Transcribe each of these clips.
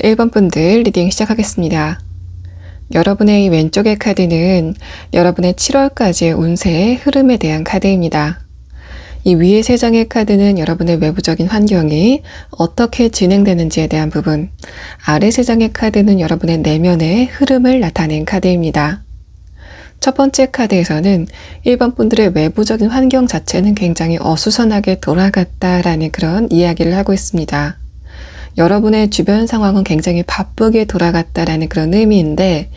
1번 분들 리딩 시작하겠습니다. 여러분의 왼쪽의 카드는 여러분의 7월까지의 운세의 흐름에 대한 카드입니다. 이 위에 3장의 카드는 여러분의 외부적인 환경이 어떻게 진행되는지에 대한 부분, 아래 3장의 카드는 여러분의 내면의 흐름을 나타낸 카드입니다. 첫 번째 카드에서는 1번 분들의 외부적인 환경 자체는 굉장히 어수선하게 돌아갔다라는 그런 이야기를 하고 있습니다. 여러분의 주변 상황은 굉장히 바쁘게 돌아갔다라는 그런 의미인데,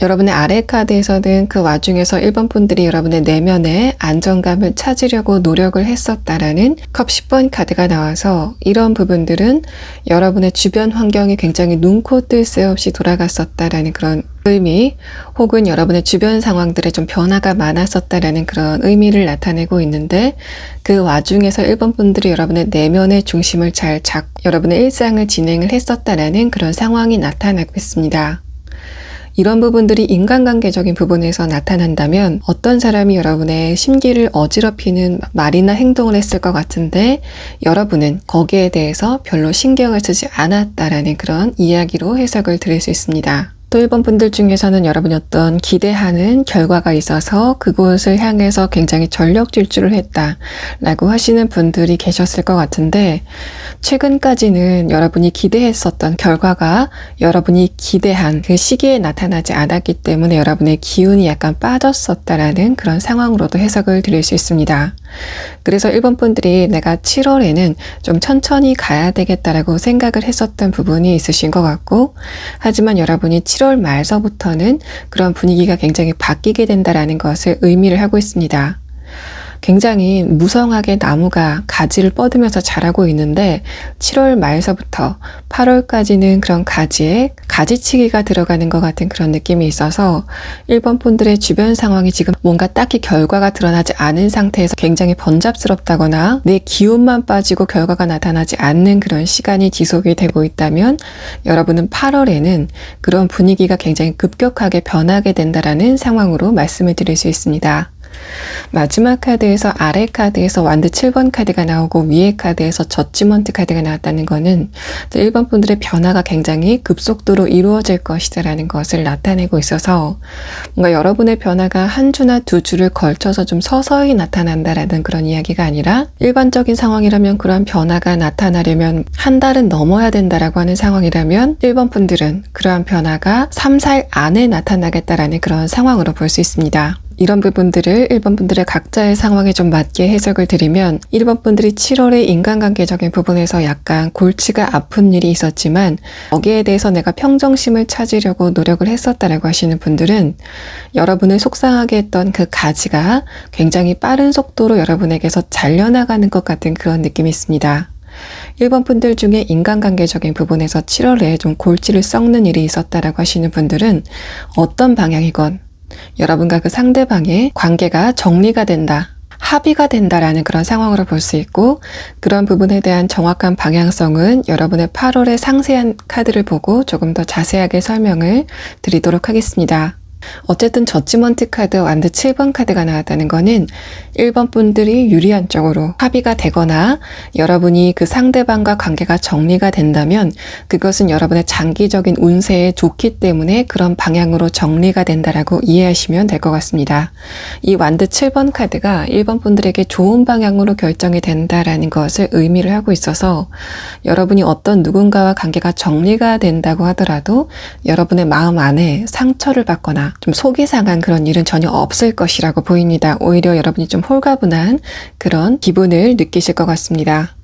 여러분의 아래 카드에서는 그 와중에서 1번 분들이 여러분의 내면의 안정감을 찾으려고 노력을 했었다라는 컵 10번 카드가 나와서, 이런 부분들은 여러분의 주변 환경이 굉장히 눈코 뜰 새 없이 돌아갔었다라는 그런 의미, 혹은 여러분의 주변 상황들에 좀 변화가 많았었다라는 그런 의미를 나타내고 있는데, 그 와중에서 1번 분들이 여러분의 내면의 중심을 잘 잡고 여러분의 일상을 진행을 했었다라는 그런 상황이 나타나고 있습니다. 이런 부분들이 인간관계적인 부분에서 나타난다면 어떤 사람이 여러분의 심기를 어지럽히는 말이나 행동을 했을 것 같은데, 여러분은 거기에 대해서 별로 신경을 쓰지 않았다라는 그런 이야기로 해석을 드릴 수 있습니다. 또 1번 분들 중에서는 여러분이 어떤 기대하는 결과가 있어서 그곳을 향해서 굉장히 전력 질주를 했다라고 하시는 분들이 계셨을 것 같은데, 최근까지는 여러분이 기대했었던 결과가 여러분이 기대한 그 시기에 나타나지 않았기 때문에 여러분의 기운이 약간 빠졌었다라는 그런 상황으로도 해석을 드릴 수 있습니다. 그래서 1번 분들이 내가 7월에는 좀 천천히 가야 되겠다라고 생각을 했었던 부분이 있으신 것 같고, 하지만 여러분이 7월 말서부터는 그런 분위기가 굉장히 바뀌게 된다라는 것을 의미를 하고 있습니다. 굉장히 무성하게 나무가 가지를 뻗으면서 자라고 있는데, 7월 말서부터 8월까지는 그런 가지에 가지치기가 들어가는 것 같은 그런 느낌이 있어서 1번 분들의 주변 상황이 지금 뭔가 딱히 결과가 드러나지 않은 상태에서 굉장히 번잡스럽다거나 내 기운만 빠지고 결과가 나타나지 않는 그런 시간이 지속이 되고 있다면, 여러분은 8월에는 그런 분위기가 굉장히 급격하게 변하게 된다라는 상황으로 말씀을 드릴 수 있습니다. 마지막 카드에서 아래 카드에서 완드 7번 카드가 나오고 위에 카드에서 저지먼트 카드가 나왔다는 거는 1번 분들의 변화가 굉장히 급속도로 이루어질 것이다라는 것을 나타내고 있어서 뭔가 여러분의 변화가 한 주나 두 주를 걸쳐서 좀 서서히 나타난다라는 그런 이야기가 아니라 일반적인 상황이라면 그러한 변화가 나타나려면 한 달은 넘어야 된다라고 하는 상황이라면 1번 분들은 그러한 변화가 3, 4일 안에 나타나겠다라는 그런 상황으로 볼 수 있습니다. 이런 부분들을 1번 분들의 각자의 상황에 좀 맞게 해석을 드리면 1번 분들이 7월에 인간관계적인 부분에서 약간 골치가 아픈 일이 있었지만 거기에 대해서 내가 평정심을 찾으려고 노력을 했었다라고 하시는 분들은 여러분을 속상하게 했던 그 가지가 굉장히 빠른 속도로 여러분에게서 잘려나가는 것 같은 그런 느낌이 있습니다. 1번 분들 중에 인간관계적인 부분에서 7월에 좀 골치를 썩는 일이 있었다라고 하시는 분들은 어떤 방향이건 여러분과 그 상대방의 관계가 정리가 된다, 합의가 된다라는 그런 상황으로 볼 수 있고 그런 부분에 대한 정확한 방향성은 여러분의 8월의 상세한 카드를 보고 조금 더 자세하게 설명을 드리도록 하겠습니다. 어쨌든 저지먼트 카드, 완드 7번 카드가 나왔다는 거는 1번 분들이 유리한 쪽으로 합의가 되거나 여러분이 그 상대방과 관계가 정리가 된다면 그것은 여러분의 장기적인 운세에 좋기 때문에 그런 방향으로 정리가 된다라고 이해하시면 될 것 같습니다. 이 완드 7번 카드가 1번 분들에게 좋은 방향으로 결정이 된다라는 것을 의미를 하고 있어서 여러분이 어떤 누군가와 관계가 정리가 된다고 하더라도 여러분의 마음 안에 상처를 받거나 좀 속이 상한 그런 일은 전혀 없을 것이라고 보입니다. 오히려 여러분이 좀 홀가분한 그런 기분을 느끼실 것 같습니다.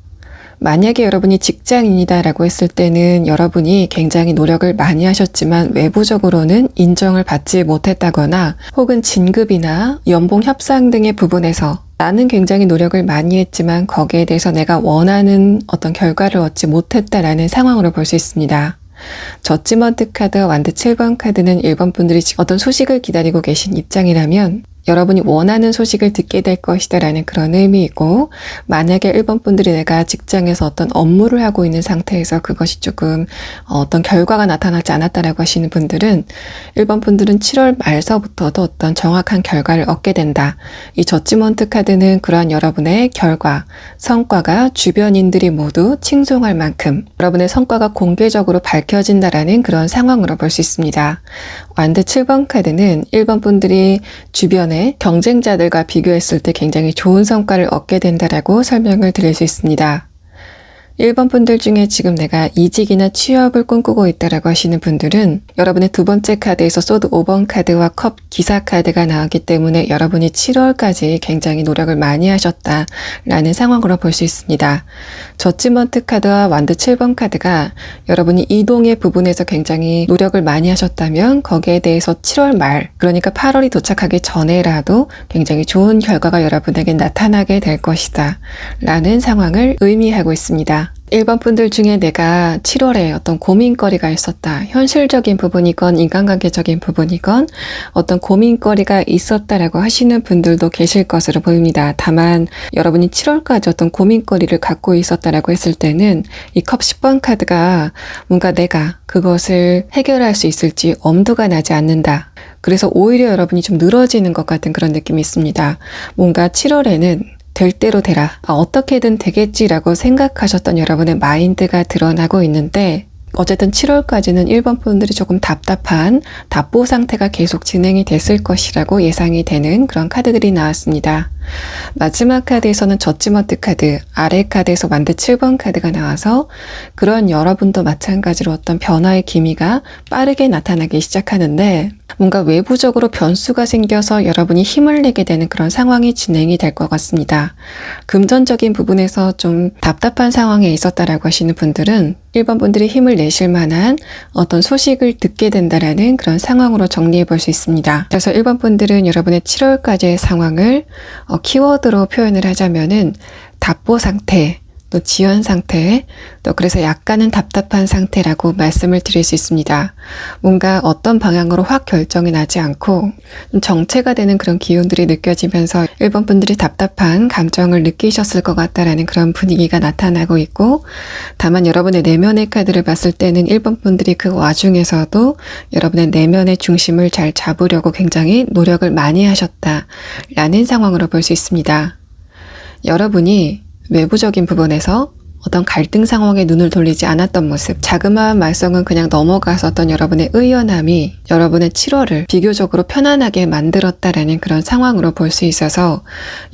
만약에 여러분이 직장인이다라고 했을 때는 여러분이 굉장히 노력을 많이 하셨지만 외부적으로는 인정을 받지 못했다거나 혹은 진급이나 연봉 협상 등의 부분에서 나는 굉장히 노력을 많이 했지만 거기에 대해서 내가 원하는 어떤 결과를 얻지 못했다라는 상황으로 볼 수 있습니다. 저지먼트 카드, 완드 7번 카드는 1번 분들이 어떤 소식을 기다리고 계신 입장이라면 여러분이 원하는 소식을 듣게 될 것이다 라는 그런 의미이고 만약에 1번 분들이 내가 직장에서 어떤 업무를 하고 있는 상태에서 그것이 조금 어떤 결과가 나타나지 않았다라고 하시는 분들은 1번 분들은 7월 말서부터도 어떤 정확한 결과를 얻게 된다. 이 저지먼트 카드는 그러한 여러분의 결과, 성과가 주변인들이 모두 칭송할 만큼 여러분의 성과가 공개적으로 밝혀진다라는 그런 상황으로 볼 수 있습니다. 완드 7번 카드는 1번 분들이 주변에 경쟁자들과 비교했을 때 굉장히 좋은 성과를 얻게 된다라고 설명을 드릴 수 있습니다. 1번 분들 중에 지금 내가 이직이나 취업을 꿈꾸고 있다라고 하시는 분들은 여러분의 두 번째 카드에서 소드 5번 카드와 컵 기사 카드가 나왔기 때문에 여러분이 7월까지 굉장히 노력을 많이 하셨다라는 상황으로 볼 수 있습니다. 저지먼트 카드와 완드 7번 카드가 여러분이 이동의 부분에서 굉장히 노력을 많이 하셨다면 거기에 대해서 7월 말, 그러니까 8월이 도착하기 전에라도 굉장히 좋은 결과가 여러분에게 나타나게 될 것이다 라는 상황을 의미하고 있습니다. 1번 분들 중에 내가 7월에 어떤 고민거리가 있었다. 현실적인 부분이건 인간관계적인 부분이건 어떤 고민거리가 있었다라고 하시는 분들도 계실 것으로 보입니다. 다만 여러분이 7월까지 어떤 고민거리를 갖고 있었다라고 했을 때는 이 컵 10번 카드가 뭔가 내가 그것을 해결할 수 있을지 엄두가 나지 않는다. 그래서 오히려 여러분이 좀 늘어지는 것 같은 그런 느낌이 있습니다. 뭔가 7월에는 될 대로 되라. 어떻게든 되겠지라고 생각하셨던 여러분의 마인드가 드러나고 있는데 어쨌든 7월까지는 1번 분들이 조금 답답한 답보 상태가 계속 진행이 됐을 것이라고 예상이 되는 그런 카드들이 나왔습니다. 마지막 카드에서는 저지먼트 카드, 아래 카드에서 완드 7번 카드가 나와서 그런 여러분도 마찬가지로 어떤 변화의 기미가 빠르게 나타나기 시작하는데 뭔가 외부적으로 변수가 생겨서 여러분이 힘을 내게 되는 그런 상황이 진행이 될 것 같습니다. 금전적인 부분에서 좀 답답한 상황에 있었다라고 하시는 분들은 1번 분들이 힘을 내실 만한 어떤 소식을 듣게 된다라는 그런 상황으로 정리해 볼 수 있습니다. 그래서 1번 분들은 여러분의 7월까지의 상황을 키워드로 표현을 하자면은 답보 상태, 또 지연 상태, 또 그래서 약간은 답답한 상태라고 말씀을 드릴 수 있습니다. 뭔가 어떤 방향으로 확 결정이 나지 않고 좀 정체가 되는 그런 기운들이 느껴지면서 1번 분들이 답답한 감정을 느끼셨을 것 같다라는 그런 분위기가 나타나고 있고, 다만 여러분의 내면의 카드를 봤을 때는 1번 분들이 그 와중에서도 여러분의 내면의 중심을 잘 잡으려고 굉장히 노력을 많이 하셨다라는 상황으로 볼 수 있습니다. 여러분이 외부적인 부분에서 어떤 갈등 상황에 눈을 돌리지 않았던 모습, 자그마한 말썽은 그냥 넘어갔었던 여러분의 의연함이 여러분의 7월을 비교적으로 편안하게 만들었다라는 그런 상황으로 볼 수 있어서,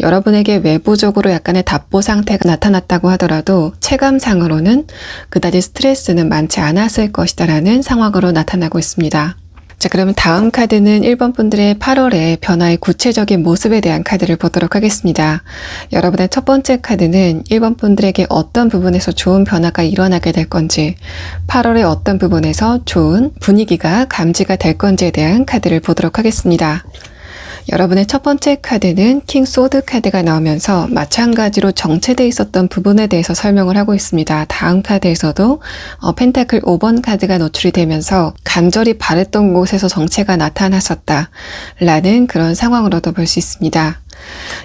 여러분에게 외부적으로 약간의 답보 상태가 나타났다고 하더라도 체감상으로는 그다지 스트레스는 많지 않았을 것이다라는 상황으로 나타나고 있습니다. 자, 그러면 다음 카드는 1번 분들의 8월의 변화의 구체적인 모습에 대한 카드를 보도록 하겠습니다. 여러분의 첫 번째 카드는 1번 분들에게 어떤 부분에서 좋은 변화가 일어나게 될 건지, 8월의 어떤 부분에서 좋은 분위기가 감지가 될 건지에 대한 카드를 보도록 하겠습니다. 여러분의 첫 번째 카드는 킹 소드 카드가 나오면서 마찬가지로 정체되어 있었던 부분에 대해서 설명을 하고 있습니다. 다음 카드에서도 펜타클 5번 카드가 노출이 되면서 간절히 바랬던 곳에서 정체가 나타났었다 라는 그런 상황으로도 볼 수 있습니다.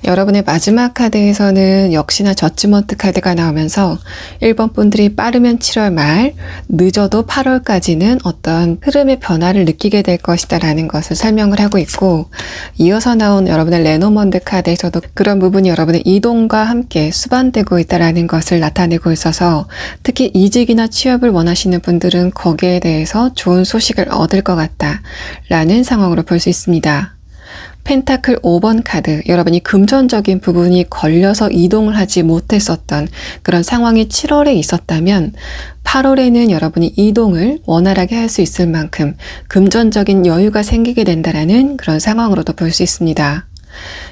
여러분의 마지막 카드에서는 역시나 저지먼트 카드가 나오면서 1번 분들이 빠르면 7월 말, 늦어도 8월까지는 어떤 흐름의 변화를 느끼게 될 것이다 라는 것을 설명을 하고 있고, 이어서 나온 여러분의 레노먼드 카드에서도 그런 부분이 여러분의 이동과 함께 수반되고 있다라는 것을 나타내고 있어서, 특히 이직이나 취업을 원하시는 분들은 거기에 대해서 좋은 소식을 얻을 것 같다 라는 상황으로 볼 수 있습니다. 펜타클 5번 카드, 여러분이 금전적인 부분이 걸려서 이동을 하지 못했었던 그런 상황이 7월에 있었다면 8월에는 여러분이 이동을 원활하게 할 수 있을 만큼 금전적인 여유가 생기게 된다라는 그런 상황으로도 볼 수 있습니다.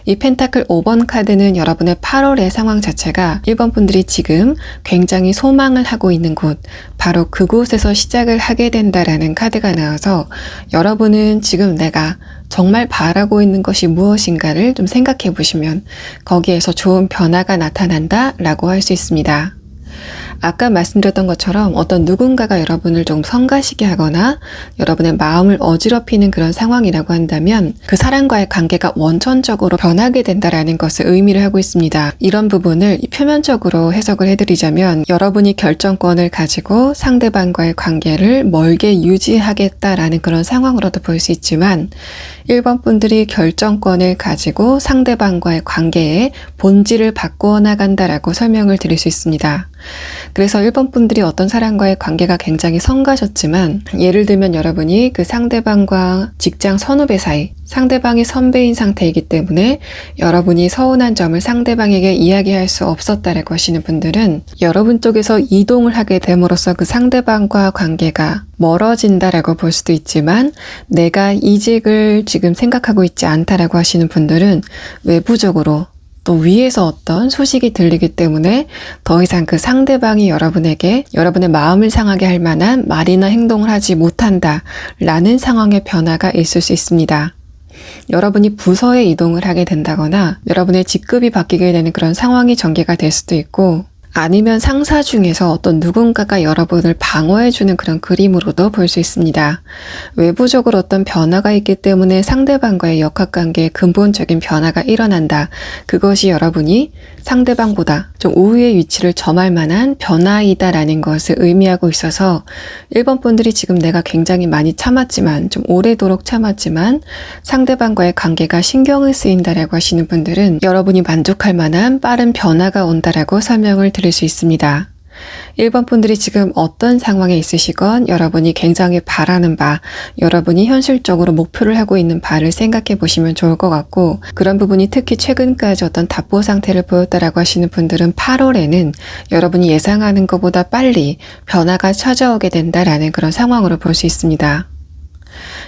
이 펜타클 5번 카드는 여러분의 8월의 상황 자체가 1번 분들이 지금 굉장히 소망을 하고 있는 곳, 바로 그곳에서 시작을 하게 된다라는 카드가 나와서, 여러분은 지금 내가 정말 바라고 있는 것이 무엇인가를 좀 생각해 보시면 거기에서 좋은 변화가 나타난다 라고 할 수 있습니다. 아까 말씀드렸던 것처럼 어떤 누군가가 여러분을 좀 성가시게 하거나 여러분의 마음을 어지럽히는 그런 상황이라고 한다면 그 사람과의 관계가 원천적으로 변하게 된다라는 것을 의미를 하고 있습니다. 이런 부분을 표면적으로 해석을 해드리자면, 여러분이 결정권을 가지고 상대방과의 관계를 멀게 유지하겠다라는 그런 상황으로도 볼 수 있지만, 1번 분들이 결정권을 가지고 상대방과의 관계의 본질을 바꾸어 나간다라고 설명을 드릴 수 있습니다. 그래서 1번 분들이 어떤 사람과의 관계가 굉장히 성가셨지만, 예를 들면 여러분이 그 상대방과 직장 선후배 사이, 상대방이 선배인 상태이기 때문에 여러분이 서운한 점을 상대방에게 이야기할 수 없었다라고 하시는 분들은 여러분 쪽에서 이동을 하게 됨으로써 그 상대방과 관계가 멀어진다라고 볼 수도 있지만, 내가 이직을 지금 생각하고 있지 않다라고 하시는 분들은 외부적으로 또 위에서 어떤 소식이 들리기 때문에 더 이상 그 상대방이 여러분에게 여러분의 마음을 상하게 할 만한 말이나 행동을 하지 못한다 라는 상황의 변화가 있을 수 있습니다. 여러분이 부서에 이동을 하게 된다거나 여러분의 직급이 바뀌게 되는 그런 상황이 전개가 될 수도 있고, 아니면 상사 중에서 어떤 누군가가 여러분을 방어해주는 그런 그림으로도 볼 수 있습니다. 외부적으로 어떤 변화가 있기 때문에 상대방과의 역학관계에 근본적인 변화가 일어난다. 그것이 여러분이 상대방보다 좀 우위의 위치를 점할 만한 변화이다라는 것을 의미하고 있어서, 1번 분들이 지금 내가 굉장히 많이 참았지만, 좀 오래도록 참았지만 상대방과의 관계가 신경을 쓰인다라고 하시는 분들은 여러분이 만족할 만한 빠른 변화가 온다라고 설명을 드릴 수 있습니다. 1번 분들이 지금 어떤 상황에 있으시건 여러분이 굉장히 바라는 바, 여러분이 현실적으로 목표를 하고 있는 바를 생각해 보시면 좋을 것 같고, 그런 부분이 특히 최근까지 어떤 답보 상태를 보였다라고 하시는 분들은 8월에는 여러분이 예상하는 것보다 빨리 변화가 찾아오게 된다라는 그런 상황으로 볼 수 있습니다.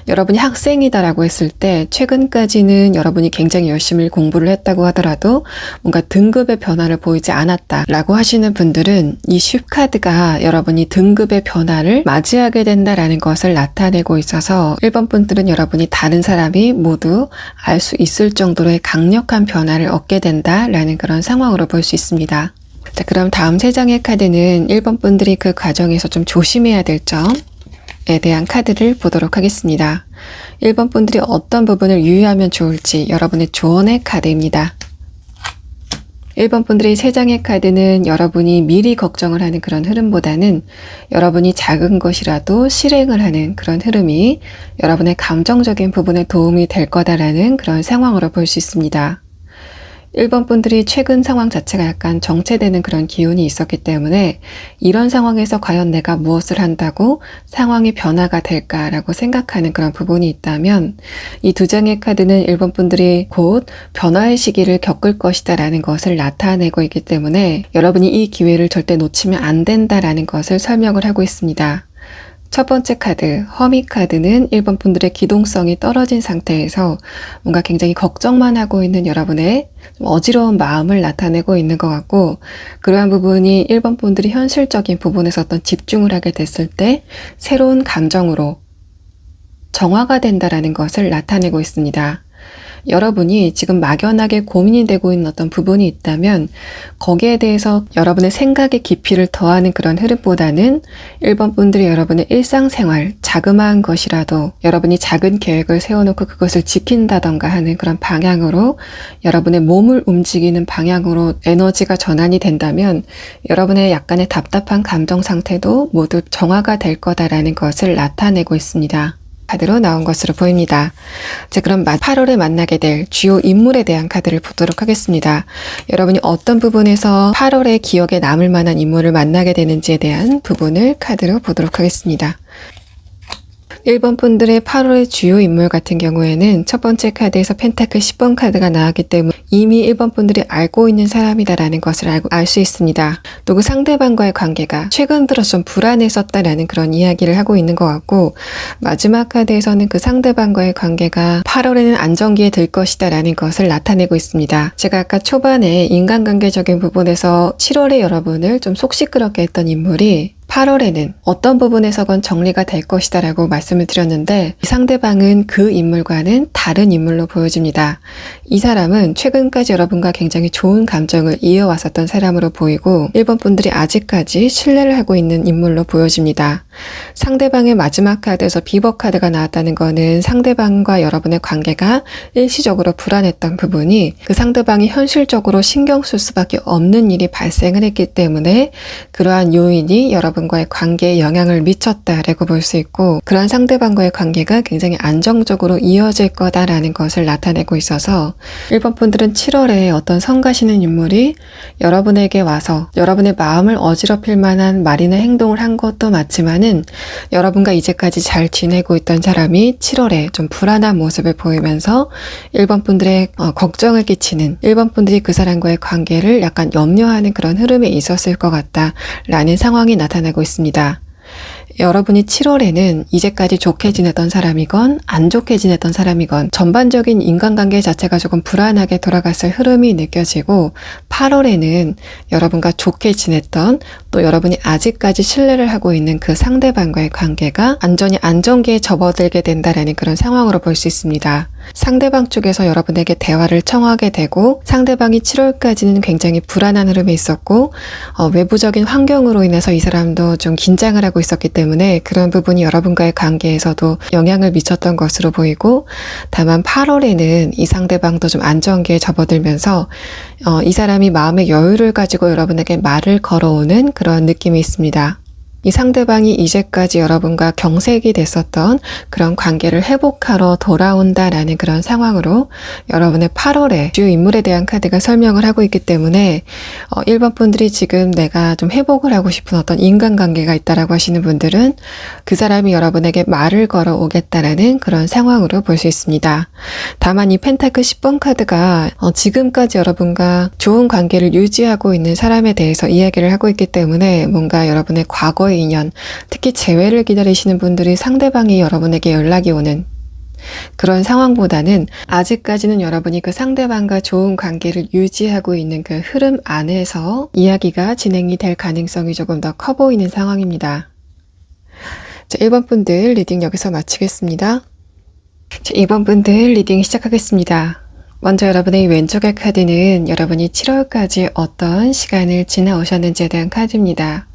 여러분이 학생이다라고 했을 때 최근까지는 여러분이 굉장히 열심히 공부를 했다고 하더라도 뭔가 등급의 변화를 보이지 않았다라고 하시는 분들은 이 쉽카드가 여러분이 등급의 변화를 맞이하게 된다라는 것을 나타내고 있어서 1번 분들은 여러분이 다른 사람이 모두 알 수 있을 정도로의 강력한 변화를 얻게 된다라는 그런 상황으로 볼 수 있습니다. 자, 그럼 다음 3장의 카드는 1번 분들이 그 과정에서 좀 조심해야 될 점에 대한 카드를 보도록 하겠습니다. 1번 분들이 어떤 부분을 유의하면 좋을지 여러분의 조언의 카드입니다. 1번 분들의 3장의 카드는 여러분이 미리 걱정을 하는 그런 흐름보다는 여러분이 작은 것이라도 실행을 하는 그런 흐름이 여러분의 감정적인 부분에 도움이 될 거다라는 그런 상황으로 볼 수 있습니다. 1번 분들이 최근 상황 자체가 약간 정체되는 그런 기운이 있었기 때문에 이런 상황에서 과연 내가 무엇을 한다고 상황이 변화가 될까라고 생각하는 그런 부분이 있다면 이 2장의 카드는 1번 분들이 곧 변화의 시기를 겪을 것이다 라는 것을 나타내고 있기 때문에 여러분이 이 기회를 절대 놓치면 안 된다라는 것을 설명을 하고 있습니다. 첫 번째 카드, 허미 카드는 1번 분들의 기동성이 떨어진 상태에서 뭔가 굉장히 걱정만 하고 있는 여러분의 좀 어지러운 마음을 나타내고 있는 것 같고, 그러한 부분이 1번 분들이 현실적인 부분에서 어떤 집중을 하게 됐을 때 새로운 감정으로 정화가 된다라는 것을 나타내고 있습니다. 여러분이 지금 막연하게 고민이 되고 있는 어떤 부분이 있다면 거기에 대해서 여러분의 생각의 깊이를 더하는 그런 흐름보다는 1번 분들이 여러분의 일상생활, 자그마한 것이라도 여러분이 작은 계획을 세워놓고 그것을 지킨다던가 하는 그런 방향으로 여러분의 몸을 움직이는 방향으로 에너지가 전환이 된다면 여러분의 약간의 답답한 감정 상태도 모두 정화가 될 거다라는 것을 나타내고 있습니다. 카드로 나온 것으로 보입니다. 자, 그럼 8월에 만나게 될 주요 인물에 대한 카드를 보도록 하겠습니다. 여러분이 어떤 부분에서 8월에 기억에 남을 만한 인물을 만나게 되는지에 대한 부분을 카드로 보도록 하겠습니다. 1번 분들의 8월의 주요 인물 같은 경우에는 첫 번째 카드에서 펜타클 10번 카드가 나왔기 때문에 이미 1번 분들이 알고 있는 사람이다라는 것을 알 수 있습니다. 또 그 상대방과의 관계가 최근 들어 좀 불안했었다라는 그런 이야기를 하고 있는 것 같고, 마지막 카드에서는 그 상대방과의 관계가 8월에는 안정기에 들 것이다라는 것을 나타내고 있습니다. 제가 아까 초반에 인간관계적인 부분에서 7월에 여러분을 좀 속 시끄럽게 했던 인물이 8월에는 어떤 부분에서건 정리가 될 것이다 라고 말씀을 드렸는데, 상대방은 그 인물과는 다른 인물로 보여집니다. 이 사람은 최근까지 여러분과 굉장히 좋은 감정을 이어왔었던 사람으로 보이고 1번 분들이 아직까지 신뢰를 하고 있는 인물로 보여집니다. 상대방의 마지막 카드에서 비버 카드가 나왔다는 거는 상대방과 여러분의 관계가 일시적으로 불안했던 부분이 그 상대방이 현실적으로 신경 쓸 수밖에 없는 일이 발생을 했기 때문에 그러한 요인이 여러분과의 관계에 영향을 미쳤다라고 볼 수 있고, 그러한 상대방과의 관계가 굉장히 안정적으로 이어질 거다라는 것을 나타내고 있어서 1번 분들은 7월에 어떤 성가시는 인물이 여러분에게 와서 여러분의 마음을 어지럽힐 만한 말이나 행동을 한 것도 맞지만은 여러분과 이제까지 잘 지내고 있던 사람이 7월에 좀 불안한 모습을 보이면서 1번 분들의 걱정을 끼치는, 1번 분들이 그 사람과의 관계를 약간 염려하는 그런 흐름에 있었을 것 같다라는 상황이 나타나고 있습니다. 여러분이 7월에는 이제까지 좋게 지냈던 사람이건 안 좋게 지냈던 사람이건 전반적인 인간관계 자체가 조금 불안하게 돌아갔을 흐름이 느껴지고, 8월에는 여러분과 좋게 지냈던, 또 여러분이 아직까지 신뢰를 하고 있는 그 상대방과의 관계가 완전히 안정기에 접어들게 된다라는 그런 상황으로 볼 수 있습니다. 상대방 쪽에서 여러분에게 대화를 청하게 되고, 상대방이 7월까지는 굉장히 불안한 흐름에 있었고 외부적인 환경으로 인해서 이 사람도 좀 긴장을 하고 있었기 때문에 그런 부분이 여러분과의 관계에서도 영향을 미쳤던 것으로 보이고, 다만 8월에는 이 상대방도 좀 안정기에 접어들면서 이 사람이 마음의 여유를 가지고 여러분에게 말을 걸어오는 그런 느낌이 있습니다. 이 상대방이 이제까지 여러분과 경색이 됐었던 그런 관계를 회복하러 돌아온다라는 그런 상황으로 여러분의 8월에 주요 인물에 대한 카드가 설명을 하고 있기 때문에 1번 분들이 지금 내가 좀 회복을 하고 싶은 어떤 인간관계가 있다라고 하시는 분들은 그 사람이 여러분에게 말을 걸어 오겠다라는 그런 상황으로 볼 수 있습니다. 다만 이 펜타클 10번 카드가 지금까지 여러분과 좋은 관계를 유지하고 있는 사람에 대해서 이야기를 하고 있기 때문에 뭔가 여러분의 과거의 인연, 특히 재회를 기다리시는 분들이 상대방이 여러분에게 연락이 오는 그런 상황보다는 아직까지는 여러분이 그 상대방과 좋은 관계를 유지하고 있는 그 흐름 안에서 이야기가 진행이 될 가능성이 조금 더 커 보이는 상황입니다. 자, 1번 분들 리딩 여기서 마치겠습니다. 자, 2번 분들 리딩 시작하겠습니다. 먼저 여러분의 왼쪽의 카드는 여러분이 7월까지 어떤 시간을 지나오셨는지에 대한 카드입니다.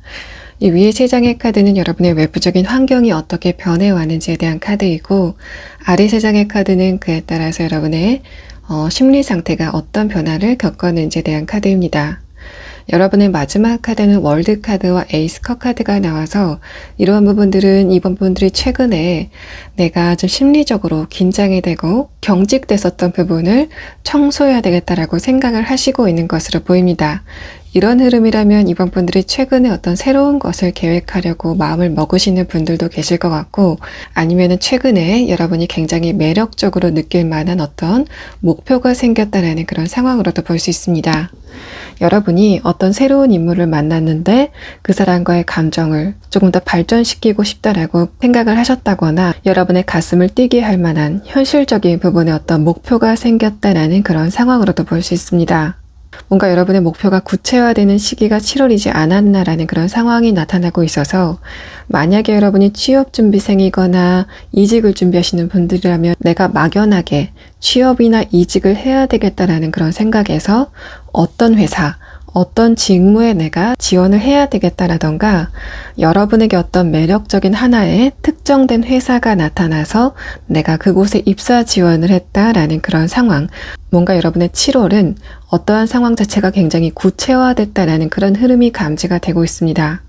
이 위에 세 장의 카드는 여러분의 외부적인 환경이 어떻게 변해왔는지에 대한 카드이고, 아래 세 장의 카드는 그에 따라서 여러분의 심리 상태가 어떤 변화를 겪었는지에 대한 카드입니다. 여러분의 마지막 카드는 월드 카드와 에이스 컵 카드가 나와서 이러한 부분들은 이번 분들이 최근에 내가 좀 심리적으로 긴장이 되고 경직됐었던 부분을 청소해야 되겠다라고 생각을 하시고 있는 것으로 보입니다. 이런 흐름이라면 이번 분들이 최근에 어떤 새로운 것을 계획하려고 마음을 먹으시는 분들도 계실 것 같고, 아니면은 최근에 여러분이 굉장히 매력적으로 느낄 만한 어떤 목표가 생겼다라는 그런 상황으로도 볼 수 있습니다. 여러분이 어떤 새로운 인물을 만났는데 그 사람과의 감정을 조금 더 발전시키고 싶다라고 생각을 하셨다거나, 여러분의 가슴을 뛰게 할 만한 현실적인 부분에 어떤 목표가 생겼다라는 그런 상황으로도 볼 수 있습니다. 뭔가 여러분의 목표가 구체화되는 시기가 7월이지 않았나라는 그런 상황이 나타나고 있어서, 만약에 여러분이 취업준비생이거나 이직을 준비하시는 분들이라면 내가 막연하게 취업이나 이직을 해야 되겠다라는 그런 생각에서 어떤 회사, 어떤 직무에 내가 지원을 해야 되겠다라던가, 여러분에게 어떤 매력적인 하나의 특정된 회사가 나타나서 내가 그곳에 입사 지원을 했다라는 그런 상황, 뭔가 여러분의 7월은 어떠한 상황 자체가 굉장히 구체화됐다라는 그런 흐름이 감지가 되고 있습니다.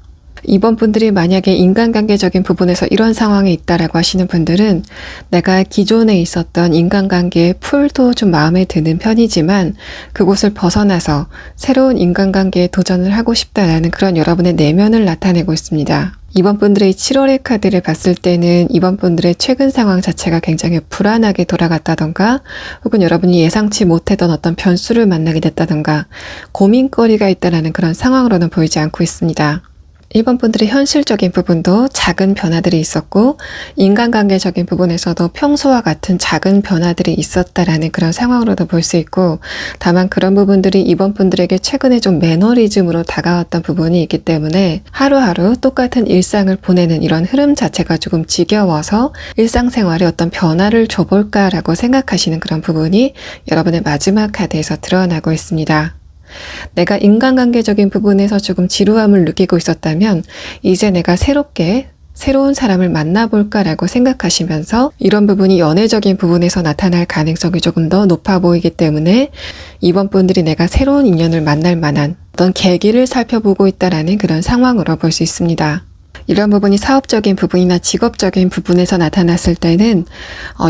이번 분들이 만약에 인간관계적인 부분에서 이런 상황에 있다라고 하시는 분들은 내가 기존에 있었던 인간관계의 풀도 좀 마음에 드는 편이지만 그곳을 벗어나서 새로운 인간관계에 도전을 하고 싶다라는 그런 여러분의 내면을 나타내고 있습니다. 이번 분들의 7월의 카드를 봤을 때는 이번 분들의 최근 상황 자체가 굉장히 불안하게 돌아갔다던가, 혹은 여러분이 예상치 못했던 어떤 변수를 만나게 됐다던가 고민거리가 있다라는 그런 상황으로는 보이지 않고 있습니다. 1번 분들의 현실적인 부분도 작은 변화들이 있었고, 인간관계적인 부분에서도 평소와 같은 작은 변화들이 있었다라는 그런 상황으로도 볼 수 있고, 다만 그런 부분들이 이번 분들에게 최근에 좀 매너리즘으로 다가왔던 부분이 있기 때문에 하루하루 똑같은 일상을 보내는 이런 흐름 자체가 조금 지겨워서 일상생활에 어떤 변화를 줘볼까라고 생각하시는 그런 부분이 여러분의 마지막 카드에서 드러나고 있습니다. 내가 인간관계적인 부분에서 조금 지루함을 느끼고 있었다면 이제 내가 새로운 사람을 만나볼까라고 생각하시면서 이런 부분이 연애적인 부분에서 나타날 가능성이 조금 더 높아 보이기 때문에 이번 분들이 내가 새로운 인연을 만날 만한 어떤 계기를 살펴보고 있다라는 그런 상황으로 볼 수 있습니다. 이런 부분이 사업적인 부분이나 직업적인 부분에서 나타났을 때는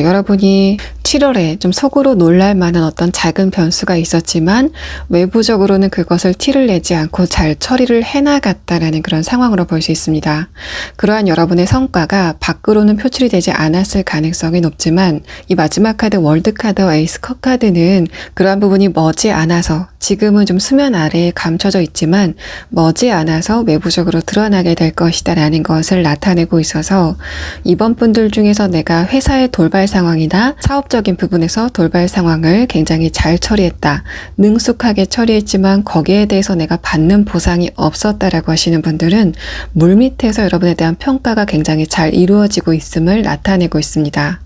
여러분이 7월에 좀 속으로 놀랄 만한 어떤 작은 변수가 있었지만 외부적으로는 그것을 티를 내지 않고 잘 처리를 해나갔다라는 그런 상황으로 볼 수 있습니다. 그러한 여러분의 성과가 밖으로는 표출이 되지 않았을 가능성이 높지만 이 마지막 카드 월드 카드와 에이스 컵 카드는 그러한 부분이 머지않아서, 지금은 좀 수면 아래에 감춰져 있지만 머지않아서 외부적으로 드러나게 될 것이다라는 것을 나타내고 있어서, 이번 분들 중에서 내가 회사의 돌발 상황이나 사업적인 부분에서 돌발 상황을 굉장히 잘 처리했다, 능숙하게 처리했지만 거기에 대해서 내가 받는 보상이 없었다라고 하시는 분들은 물밑에서 여러분에 대한 평가가 굉장히 잘 이루어지고 있음을 나타내고 있습니다.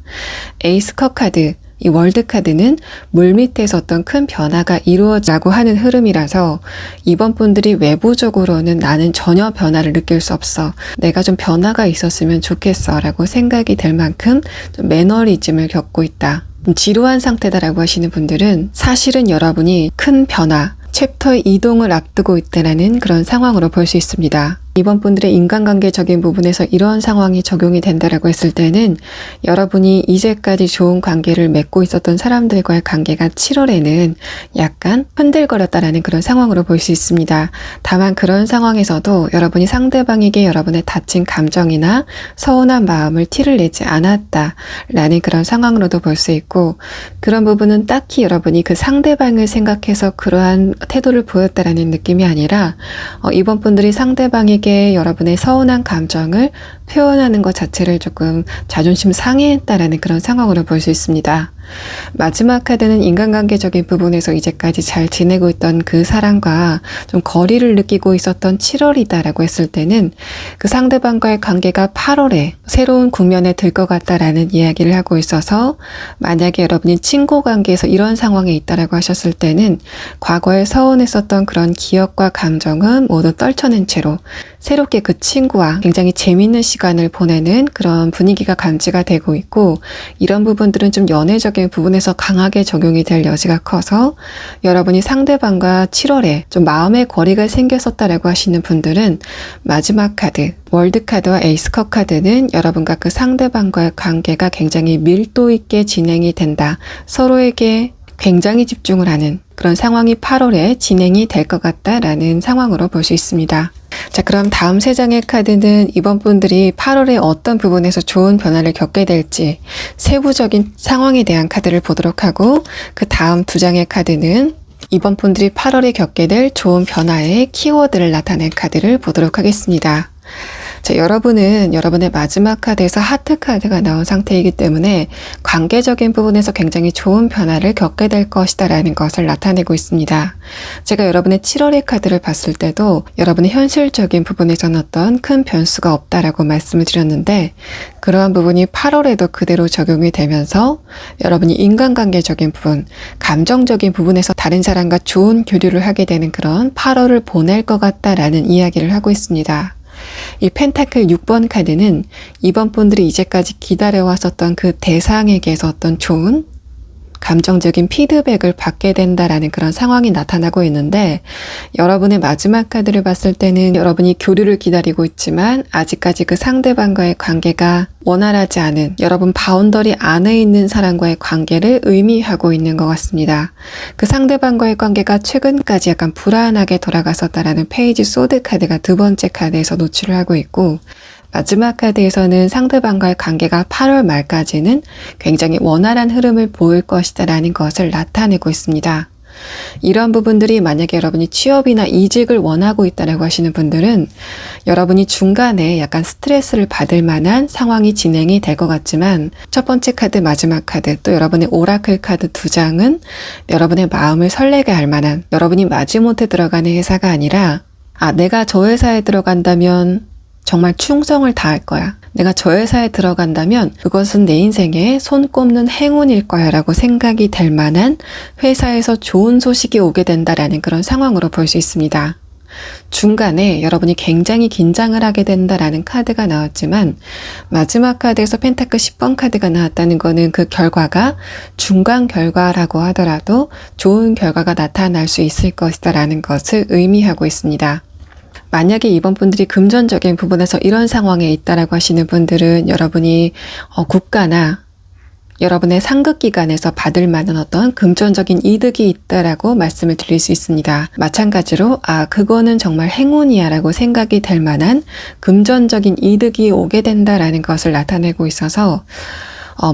에이스 컵 카드, 이 월드 카드는 물밑에서 어떤 큰 변화가 이루어지라고 하는 흐름이라서 이번 분들이 외부적으로는 나는 전혀 변화를 느낄 수 없어, 내가 좀 변화가 있었으면 좋겠어 라고 생각이 될 만큼 좀 매너리즘을 겪고 있다, 지루한 상태다라고 하시는 분들은 사실은 여러분이 큰 변화, 챕터의 이동을 앞두고 있다는 그런 상황으로 볼 수 있습니다. 이번 분들의 인간관계적인 부분에서 이런 상황이 적용이 된다라고 했을 때는 여러분이 이제까지 좋은 관계를 맺고 있었던 사람들과의 관계가 7월에는 약간 흔들거렸다라는 그런 상황으로 볼 수 있습니다. 다만 그런 상황에서도 여러분이 상대방에게 여러분의 다친 감정이나 서운한 마음을 티를 내지 않았다라는 그런 상황으로도 볼 수 있고, 그런 부분은 딱히 여러분이 그 상대방을 생각해서 그러한 태도를 보였다라는 느낌이 아니라 이번 분들이 상대방에게 여러분의 서운한 감정을 표현하는 것 자체를 조금 자존심 상해했다라는 그런 상황으로 볼 수 있습니다. 마지막 카드는 인간관계적인 부분에서 이제까지 잘 지내고 있던 그 사람과 좀 거리를 느끼고 있었던 7월이다라고 했을 때는 그 상대방과의 관계가 8월에 새로운 국면에 들 것 같다라는 이야기를 하고 있어서, 만약에 여러분이 친구 관계에서 이런 상황에 있다라고 하셨을 때는 과거에 서운했었던 그런 기억과 감정은 모두 떨쳐낸 채로 새롭게 그 친구와 굉장히 재밌는 시간을 보내는 그런 분위기가 감지가 되고 있고, 이런 부분들은 좀 연애적인 부분에서 강하게 적용이 될 여지가 커서 여러분이 상대방과 7월에 좀 마음의 거리가 생겼었다라고 하시는 분들은 마지막 카드, 월드카드와 에이스컵 카드는 여러분과 그 상대방과의 관계가 굉장히 밀도 있게 진행이 된다. 서로에게 굉장히 집중을 하는 그런 상황이 8월에 진행이 될 것 같다라는 상황으로 볼 수 있습니다. 자, 그럼 다음 3장의 카드는 이번 분들이 8월에 어떤 부분에서 좋은 변화를 겪게 될지 세부적인 상황에 대한 카드를 보도록 하고, 그 다음 2장의 카드는 이번 분들이 8월에 겪게 될 좋은 변화의 키워드를 나타낸 카드를 보도록 하겠습니다. 자, 여러분은 여러분의 마지막 카드에서 하트 카드가 나온 상태이기 때문에 관계적인 부분에서 굉장히 좋은 변화를 겪게 될 것이다 라는 것을 나타내고 있습니다. 제가 여러분의 7월의 카드를 봤을 때도 여러분의 현실적인 부분에서는 어떤 큰 변수가 없다라고 말씀을 드렸는데, 그러한 부분이 8월에도 그대로 적용이 되면서 여러분이 인간관계적인 부분, 감정적인 부분에서 다른 사람과 좋은 교류를 하게 되는 그런 8월을 보낼 것 같다라는 이야기를 하고 있습니다. 이 펜타클 6번 카드는 이번 분들이 이제까지 기다려왔었던 그 대상에게서 어떤 좋은 감정적인 피드백을 받게 된다라는 그런 상황이 나타나고 있는데, 여러분의 마지막 카드를 봤을 때는 여러분이 교류를 기다리고 있지만 아직까지 그 상대방과의 관계가 원활하지 않은, 여러분 바운더리 안에 있는 사람과의 관계를 의미하고 있는 것 같습니다. 그 상대방과의 관계가 최근까지 약간 불안하게 돌아갔었다라는 페이지 소드 카드가 2번째 카드에서 노출을 하고 있고, 마지막 카드에서는 상대방과의 관계가 8월 말까지는 굉장히 원활한 흐름을 보일 것이다 라는 것을 나타내고 있습니다. 이런 부분들이 만약에 여러분이 취업이나 이직을 원하고 있다고 하시는 분들은 여러분이 중간에 약간 스트레스를 받을 만한 상황이 진행이 될 것 같지만, 첫 번째 카드, 마지막 카드, 또 여러분의 오라클 카드 2장은 여러분의 마음을 설레게 할 만한, 여러분이 마지못해 들어가는 회사가 아니라, 내가 저 회사에 들어간다면 정말 충성을 다할 거야. 내가 저 회사에 들어간다면 그것은 내 인생에 손꼽는 행운일 거야 라고 생각이 될 만한 회사에서 좋은 소식이 오게 된다라는 그런 상황으로 볼 수 있습니다. 중간에 여러분이 굉장히 긴장을 하게 된다라는 카드가 나왔지만, 마지막 카드에서 펜타클 10번 카드가 나왔다는 거는 그 결과가 중간 결과라고 하더라도 좋은 결과가 나타날 수 있을 것이다 라는 것을 의미하고 있습니다. 만약에 이번 분들이 금전적인 부분에서 이런 상황에 있다라고 하시는 분들은 여러분이 국가나 여러분의 상급기관에서 받을 만한 어떤 금전적인 이득이 있다라고 말씀을 드릴 수 있습니다. 마찬가지로 그거는 정말 행운이야 라고 생각이 될 만한 금전적인 이득이 오게 된다라는 것을 나타내고 있어서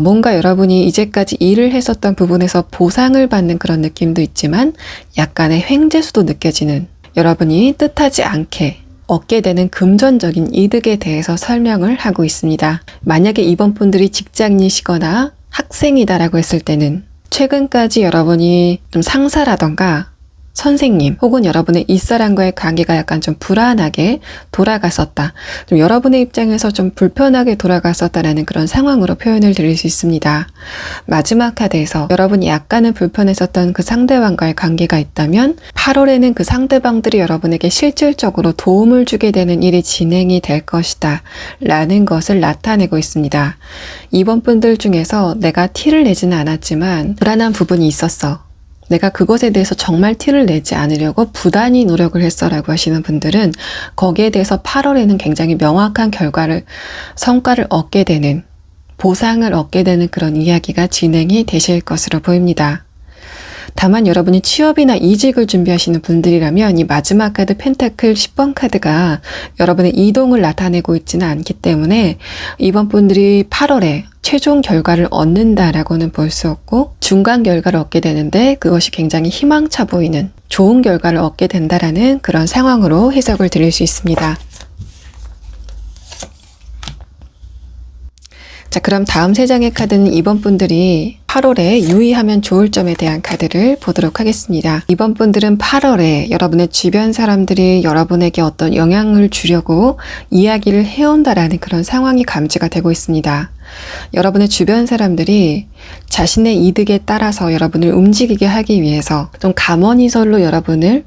뭔가 여러분이 이제까지 일을 했었던 부분에서 보상을 받는 그런 느낌도 있지만 약간의 횡재수도 느껴지는, 여러분이 뜻하지 않게 얻게 되는 금전적인 이득에 대해서 설명을 하고 있습니다. 만약에 이번 분들이 직장인이시거나 학생이다라고 했을 때는 최근까지 여러분이 좀 상사라던가 선생님 혹은 여러분의 윗사람과의 관계가 약간 좀 불안하게 돌아갔었다. 좀 여러분의 입장에서 좀 불편하게 돌아갔었다라는 그런 상황으로 표현을 드릴 수 있습니다. 마지막 카드에서 여러분이 약간은 불편했었던 그 상대방과의 관계가 있다면 8월에는 그 상대방들이 여러분에게 실질적으로 도움을 주게 되는 일이 진행이 될 것이다 라는 것을 나타내고 있습니다. 이번 분들 중에서 내가 티를 내지는 않았지만 불안한 부분이 있었어, 내가 그것에 대해서 정말 티를 내지 않으려고 부단히 노력을 했어 라고 하시는 분들은 거기에 대해서 8월에는 굉장히 명확한 성과를 얻게 되는, 보상을 얻게 되는 그런 이야기가 진행이 되실 것으로 보입니다. 다만 여러분이 취업이나 이직을 준비하시는 분들이라면 이 마지막 카드 펜타클 10번 카드가 여러분의 이동을 나타내고 있지는 않기 때문에 이번 분들이 8월에 최종 결과를 얻는다라고는 볼 수 없고, 중간 결과를 얻게 되는데 그것이 굉장히 희망차 보이는 좋은 결과를 얻게 된다라는 그런 상황으로 해석을 드릴 수 있습니다. 자, 그럼 다음 3장의 카드는 이번 분들이 8월에 유의하면 좋을 점에 대한 카드를 보도록 하겠습니다. 이번 분들은 8월에 여러분의 주변 사람들이 여러분에게 어떤 영향을 주려고 이야기를 해온다라는 그런 상황이 감지가 되고 있습니다. 여러분의 주변 사람들이 자신의 이득에 따라서 여러분을 움직이게 하기 위해서 좀 가머니설로 여러분을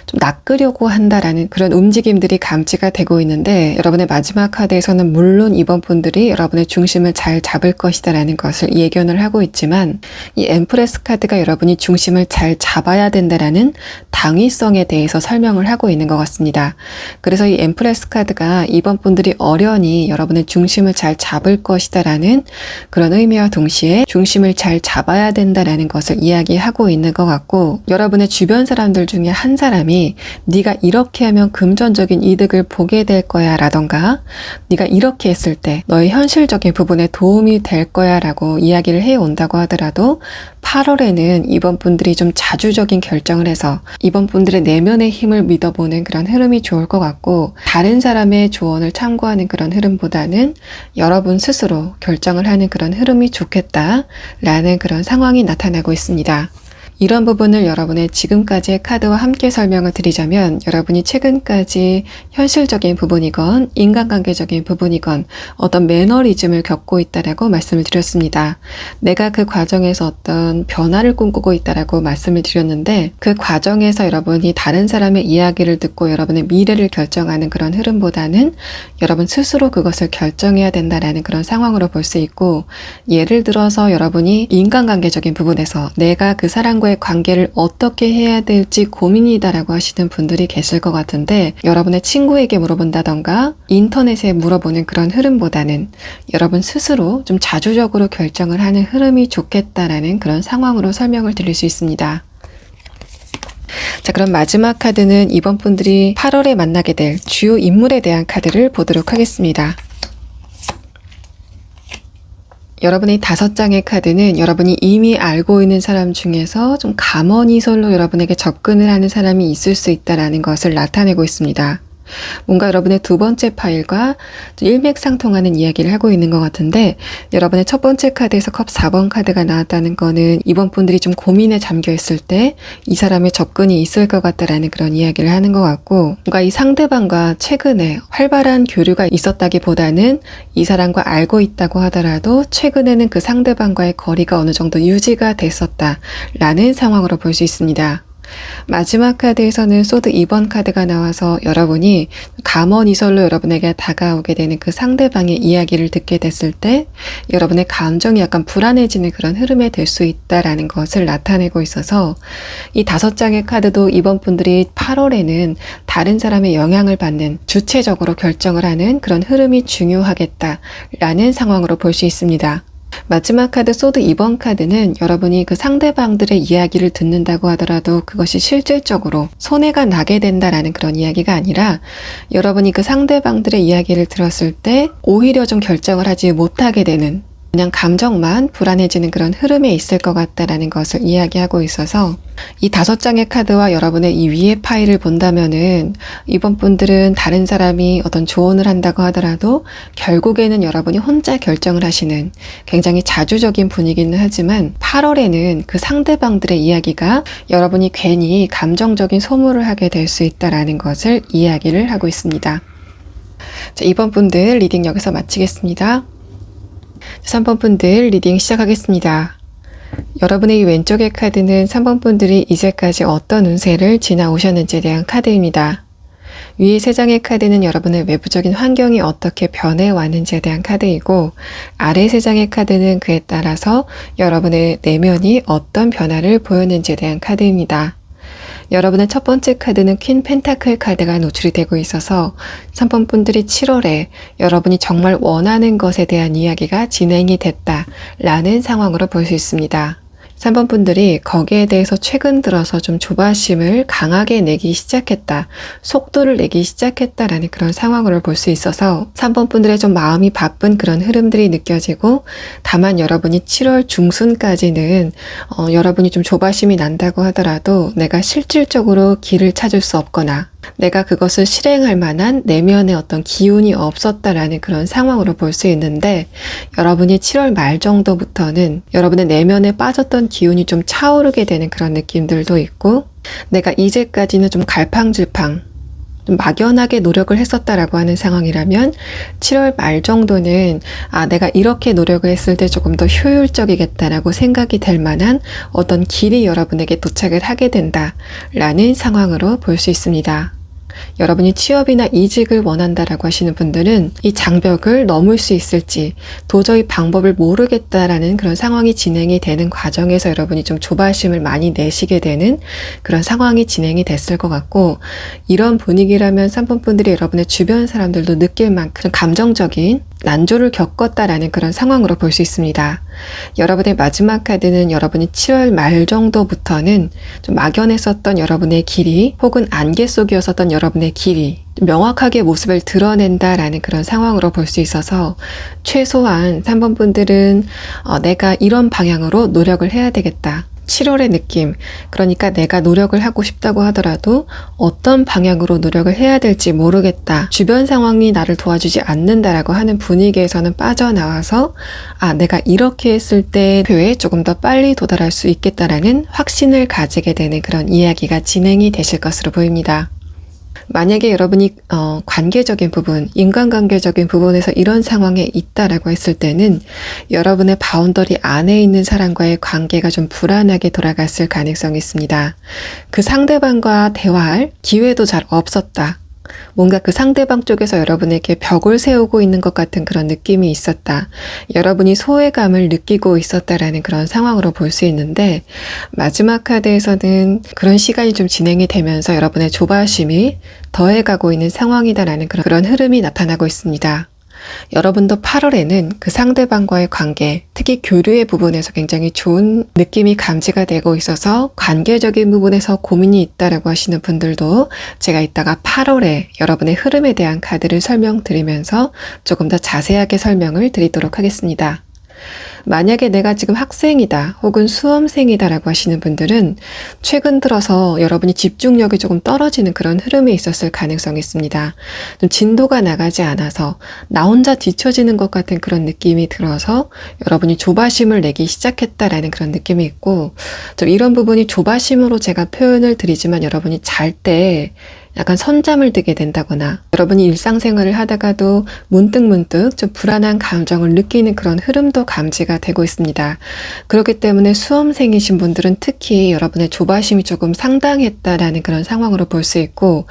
좀 낚으려고 한다라는 그런 움직임들이 감지가 되고 있는데, 여러분의 마지막 카드에서는 물론 이번 분들이 여러분의 중심을 잘 잡을 것이다라는 것을 예견을 하고 있지만, 이 엠프레스 카드가 여러분이 중심을 잘 잡아야 된다라는 당위성에 대해서 설명을 하고 있는 것 같습니다. 그래서 이 엠프레스 카드가 이번 분들이 어련히 여러분의 중심을 잘 잡을 것이다라는 그런 의미와 동시에 중심을 잘 잡아야 된다라는 것을 이야기하고 있는 것 같고, 여러분의 주변 사람들 중에 한 사람이 네가 이렇게 하면 금전적인 이득을 보게 될 거야 라던가, 네가 이렇게 했을 때 너의 현실적인 부분에 도움이 될 거야 라고 이야기를 해온다고 하더라도, 8월에는 이번 분들이 좀 자주적인 결정을 해서 이번 분들의 내면의 힘을 믿어보는 그런 흐름이 좋을 것 같고, 다른 사람의 조언을 참고하는 그런 흐름보다는 여러분 스스로 결정을 하는 그런 흐름이 좋겠다라는 그런 상황이 나타나고 있습니다. 이런 부분을 여러분의 지금까지의 카드와 함께 설명을 드리자면, 여러분이 최근까지 현실적인 부분이건 인간관계적인 부분이건 어떤 매너리즘을 겪고 있다라고 말씀을 드렸습니다. 내가 그 과정에서 어떤 변화를 꿈꾸고 있다라고 말씀을 드렸는데, 그 과정에서 여러분이 다른 사람의 이야기를 듣고 여러분의 미래를 결정하는 그런 흐름보다는 여러분 스스로 그것을 결정해야 된다라는 그런 상황으로 볼 수 있고, 예를 들어서 여러분이 인간관계적인 부분에서 내가 그 사람과의 관계를 어떻게 해야 될지 고민이다라고 하시는 분들이 계실 것 같은데, 여러분의 친구에게 물어본다던가 인터넷에 물어보는 그런 흐름보다는 여러분 스스로 좀 자주적으로 결정을 하는 흐름이 좋겠다라는 그런 상황으로 설명을 드릴 수 있습니다. 자, 그럼 마지막 카드는 이번 분들이 8월에 만나게 될 주요 인물에 대한 카드를 보도록 하겠습니다. 여러분의 5장의 카드는 여러분이 이미 알고 있는 사람 중에서 좀 가머니설로 여러분에게 접근을 하는 사람이 있을 수 있다는 것을 나타내고 있습니다. 뭔가 여러분의 두 번째 파일과 일맥상통하는 이야기를 하고 있는 것 같은데, 여러분의 첫 번째 카드에서 컵 4번 카드가 나왔다는 거는 이번 분들이 좀 고민에 잠겨 있을 때 이 사람의 접근이 있을 것 같다라는 그런 이야기를 하는 것 같고, 뭔가 이 상대방과 최근에 활발한 교류가 있었다기보다는 이 사람과 알고 있다고 하더라도 최근에는 그 상대방과의 거리가 어느 정도 유지가 됐었다라는 상황으로 볼 수 있습니다. 마지막 카드에서는 소드 2번 카드가 나와서 여러분이 가머니설로 여러분에게 다가오게 되는 그 상대방의 이야기를 듣게 됐을 때 여러분의 감정이 약간 불안해지는 그런 흐름에 될 수 있다라는 것을 나타내고 있어서, 이 5장의 카드도 이번 분들이 8월에는 다른 사람의 영향을 받는, 주체적으로 결정을 하는 그런 흐름이 중요하겠다라는 상황으로 볼 수 있습니다. 마지막 카드 소드 2번 카드는 여러분이 그 상대방들의 이야기를 듣는다고 하더라도 그것이 실질적으로 손해가 나게 된다라는 그런 이야기가 아니라, 여러분이 그 상대방들의 이야기를 들었을 때 오히려 좀 결정을 하지 못하게 되는, 그냥 감정만 불안해지는 그런 흐름에 있을 것 같다라는 것을 이야기하고 있어서, 이 5장의 카드와 여러분의 이 위의 파일을 본다면은 이번 분들은 다른 사람이 어떤 조언을 한다고 하더라도 결국에는 여러분이 혼자 결정을 하시는 굉장히 자주적인 분위기는 하지만, 8월에는 그 상대방들의 이야기가 여러분이 괜히 감정적인 소모를 하게 될 수 있다라는 것을 이야기를 하고 있습니다. 자, 이번 분들 리딩 여기서 마치겠습니다. 3번 분들 리딩 시작하겠습니다. 여러분의 이 왼쪽의 카드는 3번 분들이 이제까지 어떤 운세를 지나오셨는지에 대한 카드입니다. 위에 3장의 카드는 여러분의 외부적인 환경이 어떻게 변해왔는지에 대한 카드이고, 아래 3장의 카드는 그에 따라서 여러분의 내면이 어떤 변화를 보였는지에 대한 카드입니다. 여러분의 첫 번째 카드는 퀸 펜타클 카드가 노출이 되고 있어서 3번 분들이 7월에 여러분이 정말 원하는 것에 대한 이야기가 진행이 됐다라는 상황으로 볼 수 있습니다. 3번 분들이 거기에 대해서 최근 들어서 좀 조바심을 강하게 내기 시작했다, 속도를 내기 시작했다라는 그런 상황으로 볼 수 있어서 3번 분들의 좀 마음이 바쁜 그런 흐름들이 느껴지고, 다만 여러분이 7월 중순까지는 여러분이 좀 조바심이 난다고 하더라도 내가 실질적으로 길을 찾을 수 없거나 내가 그것을 실행할 만한 내면의 어떤 기운이 없었다라는 그런 상황으로 볼 수 있는데, 여러분이 7월 말 정도부터는 여러분의 내면에 빠졌던 기운이 좀 차오르게 되는 그런 느낌들도 있고, 내가 이제까지는 좀 갈팡질팡 좀 막연하게 노력을 했었다라고 하는 상황이라면 7월 말 정도는 내가 이렇게 노력을 했을 때 조금 더 효율적이겠다라고 생각이 될 만한 어떤 길이 여러분에게 도착을 하게 된다라는 상황으로 볼 수 있습니다. 여러분이 취업이나 이직을 원한다라고 하시는 분들은 이 장벽을 넘을 수 있을지 도저히 방법을 모르겠다라는 그런 상황이 진행이 되는 과정에서 여러분이 좀 조바심을 많이 내시게 되는 그런 상황이 진행이 됐을 것 같고, 이런 분위기라면 3번 분들이 여러분의 주변 사람들도 느낄 만큼 감정적인 난조를 겪었다라는 그런 상황으로 볼 수 있습니다. 여러분의 마지막 카드는 여러분이 7월 말 정도부터는 좀 막연했었던 여러분의 길이, 혹은 안개 속이었었던 여러분의 길이 명확하게 모습을 드러낸다라는 그런 상황으로 볼 수 있어서, 최소한 3번 분들은 내가 이런 방향으로 노력을 해야 되겠다. 7월의 느낌, 그러니까 내가 노력을 하고 싶다고 하더라도 어떤 방향으로 노력을 해야 될지 모르겠다, 주변 상황이 나를 도와주지 않는다라고 하는 분위기에서는 빠져나와서 내가 이렇게 했을 때 목표에 조금 더 빨리 도달할 수 있겠다라는 확신을 가지게 되는 그런 이야기가 진행이 되실 것으로 보입니다. 만약에 여러분이 관계적인 부분, 인간관계적인 부분에서 이런 상황에 있다라고 했을 때는 여러분의 바운더리 안에 있는 사람과의 관계가 좀 불안하게 돌아갔을 가능성이 있습니다. 그 상대방과 대화할 기회도 잘 없었다. 뭔가 그 상대방 쪽에서 여러분에게 벽을 세우고 있는 것 같은 그런 느낌이 있었다. 여러분이 소외감을 느끼고 있었다라는 그런 상황으로 볼 수 있는데, 마지막 카드에서는 그런 시간이 좀 진행이 되면서 여러분의 조바심이 더해가고 있는 상황이다라는 그런 흐름이 나타나고 있습니다. 여러분도 8월에는 그 상대방과의 관계, 특히 교류의 부분에서 굉장히 좋은 느낌이 감지가 되고 있어서 관계적인 부분에서 고민이 있다라고 하시는 분들도 제가 이따가 8월에 여러분의 흐름에 대한 카드를 설명드리면서 조금 더 자세하게 설명을 드리도록 하겠습니다. 만약에 내가 지금 학생이다 혹은 수험생이다라고 하시는 분들은 최근 들어서 여러분이 집중력이 조금 떨어지는 그런 흐름이 있었을 가능성이 있습니다. 좀 진도가 나가지 않아서 나 혼자 뒤처지는 것 같은 그런 느낌이 들어서 여러분이 조바심을 내기 시작했다라는 그런 느낌이 있고, 좀 이런 부분이 조바심으로 제가 표현을 드리지만 여러분이 잘 때 약간 선잠을 들게 된다거나, 여러분이 일상생활을 하다가도 문득문득 좀 불안한 감정을 느끼는 그런 흐름도 감지가 되고 있습니다. 그렇기 때문에 수험생이신 분들은 특히 여러분의 조바심이 조금 상당했다라는 그런 상황으로 볼 수 있고,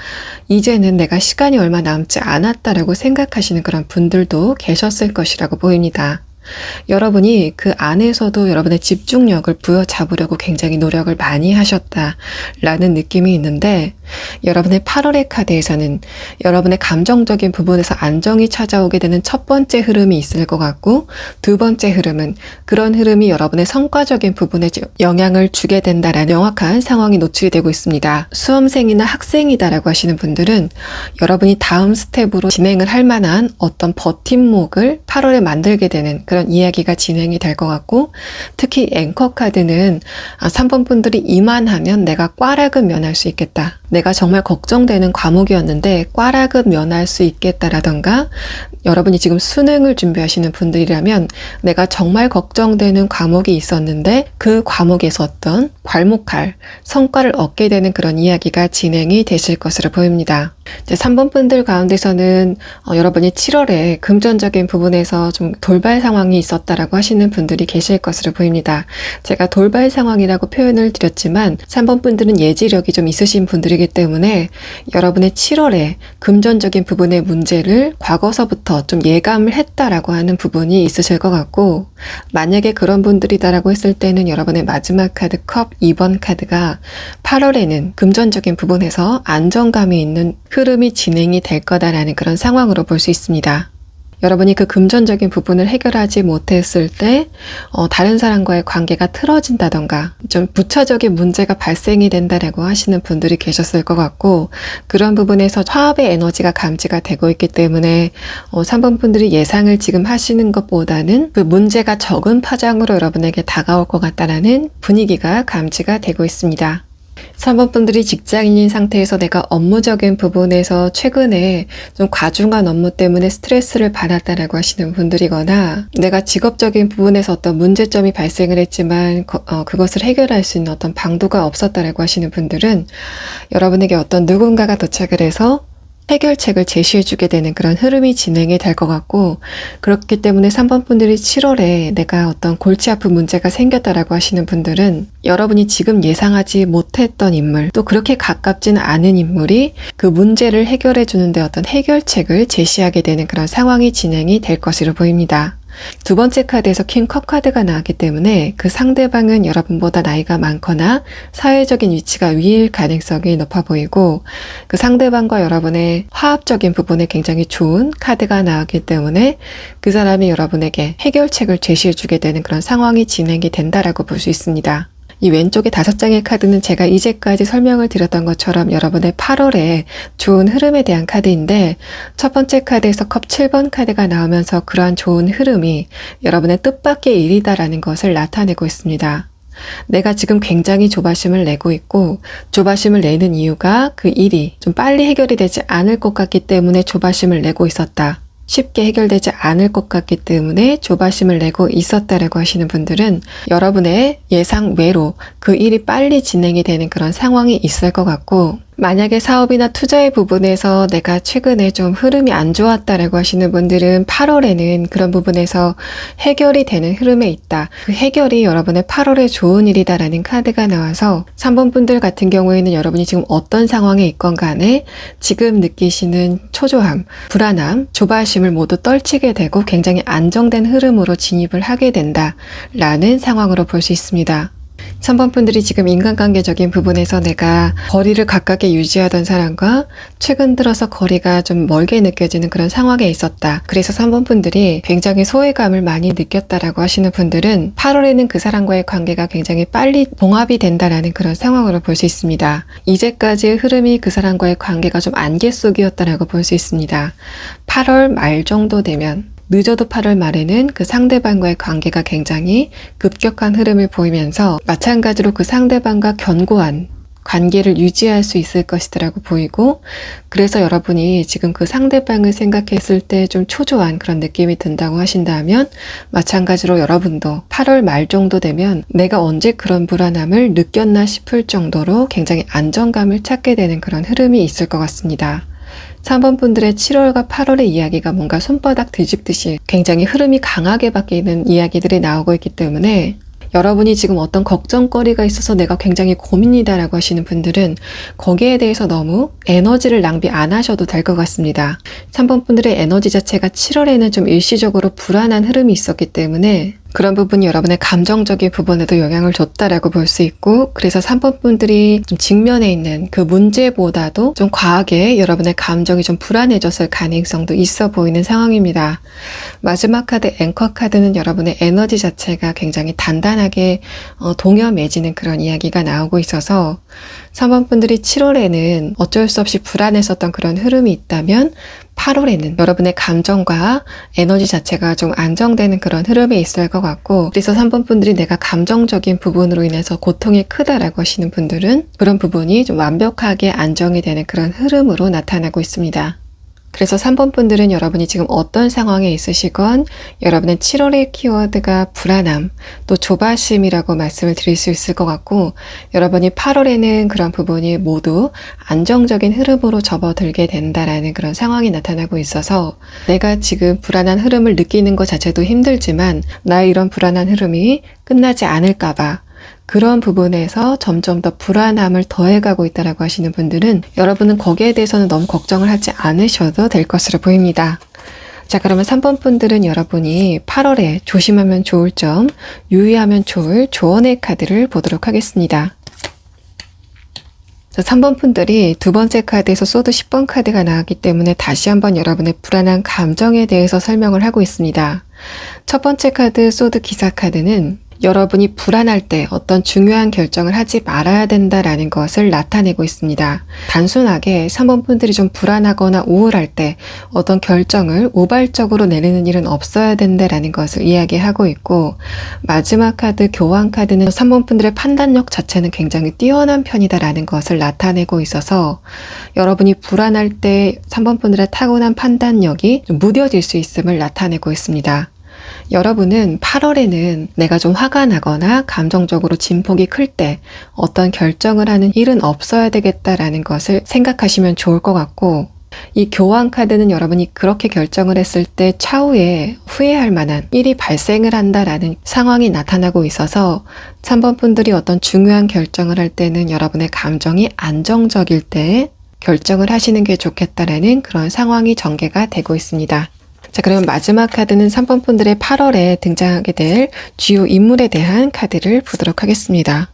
이제는 내가 시간이 얼마 남지 않았다라고 생각하시는 그런 분들도 계셨을 것이라고 보입니다. 여러분이 그 안에서도 여러분의 집중력을 부여잡으려고 굉장히 노력을 많이 하셨다라는 느낌이 있는데, 여러분의 8월의 카드에서는 여러분의 감정적인 부분에서 안정이 찾아오게 되는 첫 번째 흐름이 있을 것 같고, 두 번째 흐름은 그런 흐름이 여러분의 성과적인 부분에 영향을 주게 된다라는 명확한 상황이 노출이 되고 있습니다. 수험생이나 학생이다라고 하시는 분들은 여러분이 다음 스텝으로 진행을 할 만한 어떤 버팀목을 8월에 만들게 되는 그런 이야기가 진행이 될 것 같고, 특히 앵커 카드는 3번 분들이 이만하면 내가 꽈락은 면할 수 있겠다, 내가 정말 걱정되는 과목이었는데 꽈락은 면할 수 있겠다라던가, 여러분이 지금 수능을 준비하시는 분들이라면 내가 정말 걱정되는 과목이 있었는데 그 과목에서 어떤 괄목할 성과를 얻게 되는 그런 이야기가 진행이 되실 것으로 보입니다. 이제 3번 분들 가운데서는 여러분이 7월에 금전적인 부분에서 좀 돌발 상황이 있었다라고 하시는 분들이 계실 것으로 보입니다. 제가 돌발 상황이라고 표현을 드렸지만 3번 분들은 예지력이 좀 있으신 분들이기 때문에 여러분의 7월에 금전적인 부분의 문제를 과거서부터 좀 예감을 했다라고 하는 부분이 있으실 것 같고, 만약에 그런 분들이다라고 했을 때는 여러분의 마지막 카드 컵 2번 카드가 8월에는 금전적인 부분에서 안정감이 있는 흐름이 진행이 될 거다라는 그런 상황으로 볼 수 있습니다. 여러분이 그 금전적인 부분을 해결하지 못했을 때 다른 사람과의 관계가 틀어진다던가 좀 부차적인 문제가 발생이 된다라고 하시는 분들이 계셨을 것 같고, 그런 부분에서 화합의 에너지가 감지가 되고 있기 때문에 3번 분들이 예상을 지금 하시는 것보다는 그 문제가 적은 파장으로 여러분에게 다가올 것 같다라는 분위기가 감지가 되고 있습니다. 3번 분들이 직장인인 상태에서 내가 업무적인 부분에서 최근에 좀 과중한 업무 때문에 스트레스를 받았다라고 하시는 분들이거나 내가 직업적인 부분에서 어떤 문제점이 발생을 했지만 그것을 해결할 수 있는 어떤 방도가 없었다라고 하시는 분들은 여러분에게 어떤 누군가가 도착을 해서 해결책을 제시해주게 되는 그런 흐름이 진행이 될 것 같고, 그렇기 때문에 3번 분들이 7월에 내가 어떤 골치 아픈 문제가 생겼다라고 하시는 분들은 여러분이 지금 예상하지 못했던 인물, 또 그렇게 가깝진 않은 인물이 그 문제를 해결해 주는데 어떤 해결책을 제시하게 되는 그런 상황이 진행이 될 것으로 보입니다. 두 번째 카드에서 킹 컵 카드가 나왔기 때문에 그 상대방은 여러분보다 나이가 많거나 사회적인 위치가 위일 가능성이 높아 보이고, 그 상대방과 여러분의 화합적인 부분에 굉장히 좋은 카드가 나왔기 때문에 그 사람이 여러분에게 해결책을 제시해주게 되는 그런 상황이 진행이 된다라고 볼 수 있습니다. 이 왼쪽에 5장의 카드는 제가 이제까지 설명을 드렸던 것처럼 여러분의 8월에 좋은 흐름에 대한 카드인데, 첫 번째 카드에서 컵 7번 카드가 나오면서 그러한 좋은 흐름이 여러분의 뜻밖의 일이다라는 것을 나타내고 있습니다. 내가 지금 굉장히 조바심을 내고 있고, 조바심을 내는 이유가 그 일이 좀 빨리 해결이 되지 않을 것 같기 때문에 조바심을 내고 있었다. 쉽게 해결되지 않을 것 같기 때문에 조바심을 내고 있었다라고 하시는 분들은 여러분의 예상 외로 그 일이 빨리 진행이 되는 그런 상황이 있을 것 같고, 만약에 사업이나 투자의 부분에서 내가 최근에 좀 흐름이 안 좋았다라고 하시는 분들은 8월에는 그런 부분에서 해결이 되는 흐름에 있다. 그 해결이 여러분의 8월에 좋은 일이다라는 카드가 나와서 3번 분들 같은 경우에는 여러분이 지금 어떤 상황에 있건 간에 지금 느끼시는 초조함, 불안함, 조바심을 모두 떨치게 되고 굉장히 안정된 흐름으로 진입을 하게 된다라는 상황으로 볼 수 있습니다. 3번 분들이 지금 인간관계적인 부분에서 내가 거리를 가깝게 유지하던 사람과 최근 들어서 거리가 좀 멀게 느껴지는 그런 상황에 있었다. 그래서 3번 분들이 굉장히 소외감을 많이 느꼈다라고 하시는 분들은 8월에는 그 사람과의 관계가 굉장히 빨리 봉합이 된다라는 그런 상황으로 볼 수 있습니다. 이제까지의 흐름이 그 사람과의 관계가 좀 안개 속이었다라고 볼 수 있습니다. 8월 말 정도 되면, 늦어도 8월 말에는 그 상대방과의 관계가 굉장히 급격한 흐름을 보이면서 마찬가지로 그 상대방과 견고한 관계를 유지할 수 있을 것이라고 보이고, 그래서 여러분이 지금 그 상대방을 생각했을 때 좀 초조한 그런 느낌이 든다고 하신다면, 마찬가지로 여러분도 8월 말 정도 되면 내가 언제 그런 불안함을 느꼈나 싶을 정도로 굉장히 안정감을 찾게 되는 그런 흐름이 있을 것 같습니다. 3번 분들의 7월과 8월의 이야기가 뭔가 손바닥 뒤집듯이 굉장히 흐름이 강하게 바뀌는 이야기들이 나오고 있기 때문에, 여러분이 지금 어떤 걱정거리가 있어서 내가 굉장히 고민이다라고 하시는 분들은 거기에 대해서 너무 에너지를 낭비 안 하셔도 될 것 같습니다. 3번 분들의 에너지 자체가 7월에는 좀 일시적으로 불안한 흐름이 있었기 때문에 그런 부분이 여러분의 감정적인 부분에도 영향을 줬다라고 볼 수 있고, 그래서 3번 분들이 좀 직면해 있는 그 문제보다도 좀 과하게 여러분의 감정이 좀 불안해졌을 가능성도 있어 보이는 상황입니다. 마지막 카드 앵커 카드는 여러분의 에너지 자체가 굉장히 단단하게 동여매지는 그런 이야기가 나오고 있어서 3번 분들이 7월에는 어쩔 수 없이 불안했었던 그런 흐름이 있다면 8월에는 여러분의 감정과 에너지 자체가 좀 안정되는 그런 흐름에 있을 것 같고, 그래서 3번 분들이 내가 감정적인 부분으로 인해서 고통이 크다라고 하시는 분들은 그런 부분이 좀 완벽하게 안정이 되는 그런 흐름으로 나타나고 있습니다. 그래서 3번 분들은 여러분이 지금 어떤 상황에 있으시건 여러분의 7월의 키워드가 불안함, 또 조바심이라고 말씀을 드릴 수 있을 것 같고, 여러분이 8월에는 그런 부분이 모두 안정적인 흐름으로 접어들게 된다라는 그런 상황이 나타나고 있어서, 내가 지금 불안한 흐름을 느끼는 것 자체도 힘들지만 나의 이런 불안한 흐름이 끝나지 않을까봐 그런 부분에서 점점 더 불안함을 더해가고 있다라고 하시는 분들은 여러분은 거기에 대해서는 너무 걱정을 하지 않으셔도 될 것으로 보입니다. 자, 그러면 3번 분들은 여러분이 8월에 조심하면 좋을 점, 유의하면 좋을 조언의 카드를 보도록 하겠습니다. 자, 3번 분들이 두 번째 카드에서 소드 10번 카드가 나왔기 때문에 다시 한번 여러분의 불안한 감정에 대해서 설명을 하고 있습니다. 첫 번째 카드 소드 기사 카드는 여러분이 불안할 때 어떤 중요한 결정을 하지 말아야 된다라는 것을 나타내고 있습니다. 단순하게 3번 분들이 좀 불안하거나 우울할 때 어떤 결정을 우발적으로 내리는 일은 없어야 된다라는 것을 이야기하고 있고, 마지막 카드 교환 카드는 3번 분들의 판단력 자체는 굉장히 뛰어난 편이다라는 것을 나타내고 있어서 여러분이 불안할 때 3번 분들의 타고난 판단력이 좀 무뎌질 수 있음을 나타내고 있습니다. 여러분은 8월에는 내가 좀 화가 나거나 감정적으로 진폭이 클 때 어떤 결정을 하는 일은 없어야 되겠다라는 것을 생각하시면 좋을 것 같고, 이 교환 카드는 여러분이 그렇게 결정을 했을 때 차후에 후회할 만한 일이 발생을 한다라는 상황이 나타나고 있어서 3번 분들이 어떤 중요한 결정을 할 때는 여러분의 감정이 안정적일 때 결정을 하시는 게 좋겠다라는 그런 상황이 전개가 되고 있습니다. 자, 그럼 마지막 카드는 3번 분들의 8월에 등장하게 될 주요 인물에 대한 카드를 보도록 하겠습니다.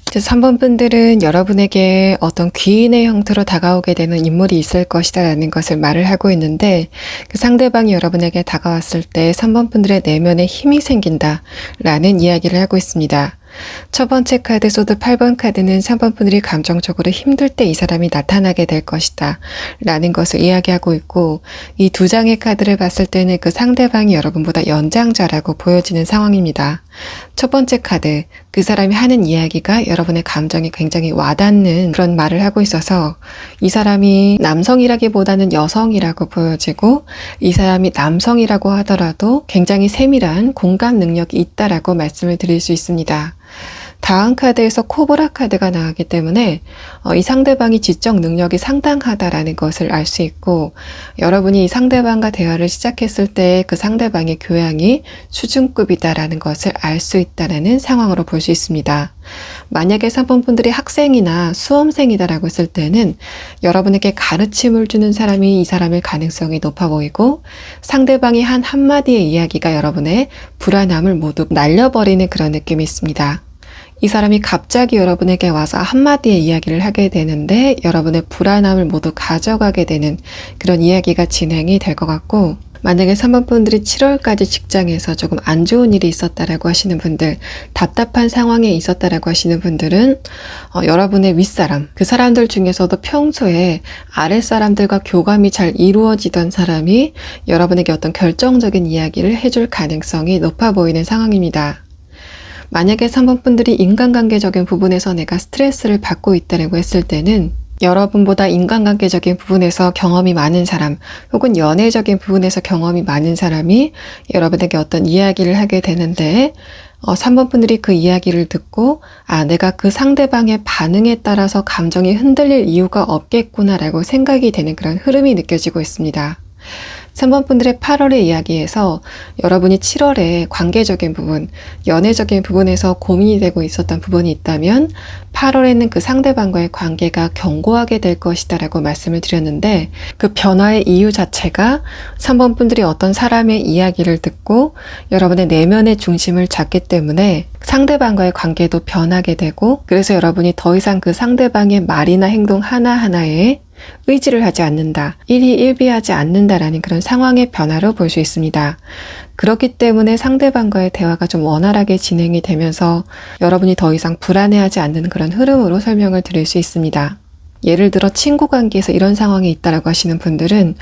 3번 분들은 여러분에게 어떤 귀인의 형태로 다가오게 되는 인물이 있을 것이다 라는 것을 말을 하고 있는데, 그 상대방이 여러분에게 다가왔을 때 3번 분들의 내면에 힘이 생긴다 라는 이야기를 하고 있습니다. 첫 번째 카드 소드 8번 카드는 3번 분들이 감정적으로 힘들 때 이 사람이 나타나게 될 것이다 라는 것을 이야기하고 있고, 이 두 장의 카드를 봤을 때는 그 상대방이 여러분보다 연장자라고 보여지는 상황입니다. 첫 번째 카드, 그 사람이 하는 이야기가 여러분의 감정이 굉장히 와닿는 그런 말을 하고 있어서 이 사람이 남성이라기보다는 여성이라고 보여지고, 이 사람이 남성이라고 하더라도 굉장히 세밀한 공감 능력이 있다라고 말씀을 드릴 수 있습니다. 다음 카드에서 코브라 카드가 나오기 때문에 이 상대방이 지적 능력이 상당하다라는 것을 알 수 있고, 여러분이 이 상대방과 대화를 시작했을 때 그 상대방의 교양이 수준급이다라는 것을 알 수 있다라는 상황으로 볼 수 있습니다. 만약에 3번 분들이 학생이나 수험생이다라고 했을 때는 여러분에게 가르침을 주는 사람이 이 사람일 가능성이 높아 보이고, 상대방이 한 한마디의 이야기가 여러분의 불안함을 모두 날려버리는 그런 느낌이 있습니다. 이 사람이 갑자기 여러분에게 와서 한마디의 이야기를 하게 되는데 여러분의 불안함을 모두 가져가게 되는 그런 이야기가 진행이 될 것 같고, 만약에 3번 분들이 7월까지 직장에서 조금 안 좋은 일이 있었다라고 하시는 분들, 답답한 상황에 있었다라고 하시는 분들은 여러분의 윗사람, 그 사람들 중에서도 평소에 아랫사람들과 교감이 잘 이루어지던 사람이 여러분에게 어떤 결정적인 이야기를 해줄 가능성이 높아 보이는 상황입니다. 만약에 3번 분들이 인간관계적인 부분에서 내가 스트레스를 받고 있다고 했을 때는 여러분보다 인간관계적인 부분에서 경험이 많은 사람, 혹은 연애적인 부분에서 경험이 많은 사람이 여러분에게 어떤 이야기를 하게 되는데, 3번 분들이 그 이야기를 듣고 내가 그 상대방의 반응에 따라서 감정이 흔들릴 이유가 없겠구나라고 생각이 되는 그런 흐름이 느껴지고 있습니다. 3번 분들의 8월의 이야기에서 여러분이 7월에 관계적인 부분, 연애적인 부분에서 고민이 되고 있었던 부분이 있다면 8월에는 그 상대방과의 관계가 견고하게 될 것이다 라고 말씀을 드렸는데, 그 변화의 이유 자체가 3번 분들이 어떤 사람의 이야기를 듣고 여러분의 내면의 중심을 잡기 때문에 상대방과의 관계도 변하게 되고, 그래서 여러분이 더 이상 그 상대방의 말이나 행동 하나하나에 의지를 하지 않는다, 일희일비하지 않는다라는 그런 상황의 변화로 볼 수 있습니다. 그렇기 때문에 상대방과의 대화가 좀 원활하게 진행이 되면서 여러분이 더 이상 불안해하지 않는 그런 흐름으로 설명을 드릴 수 있습니다. 예를 들어 친구 관계에서 이런 상황이 있다라고 하시는 분들은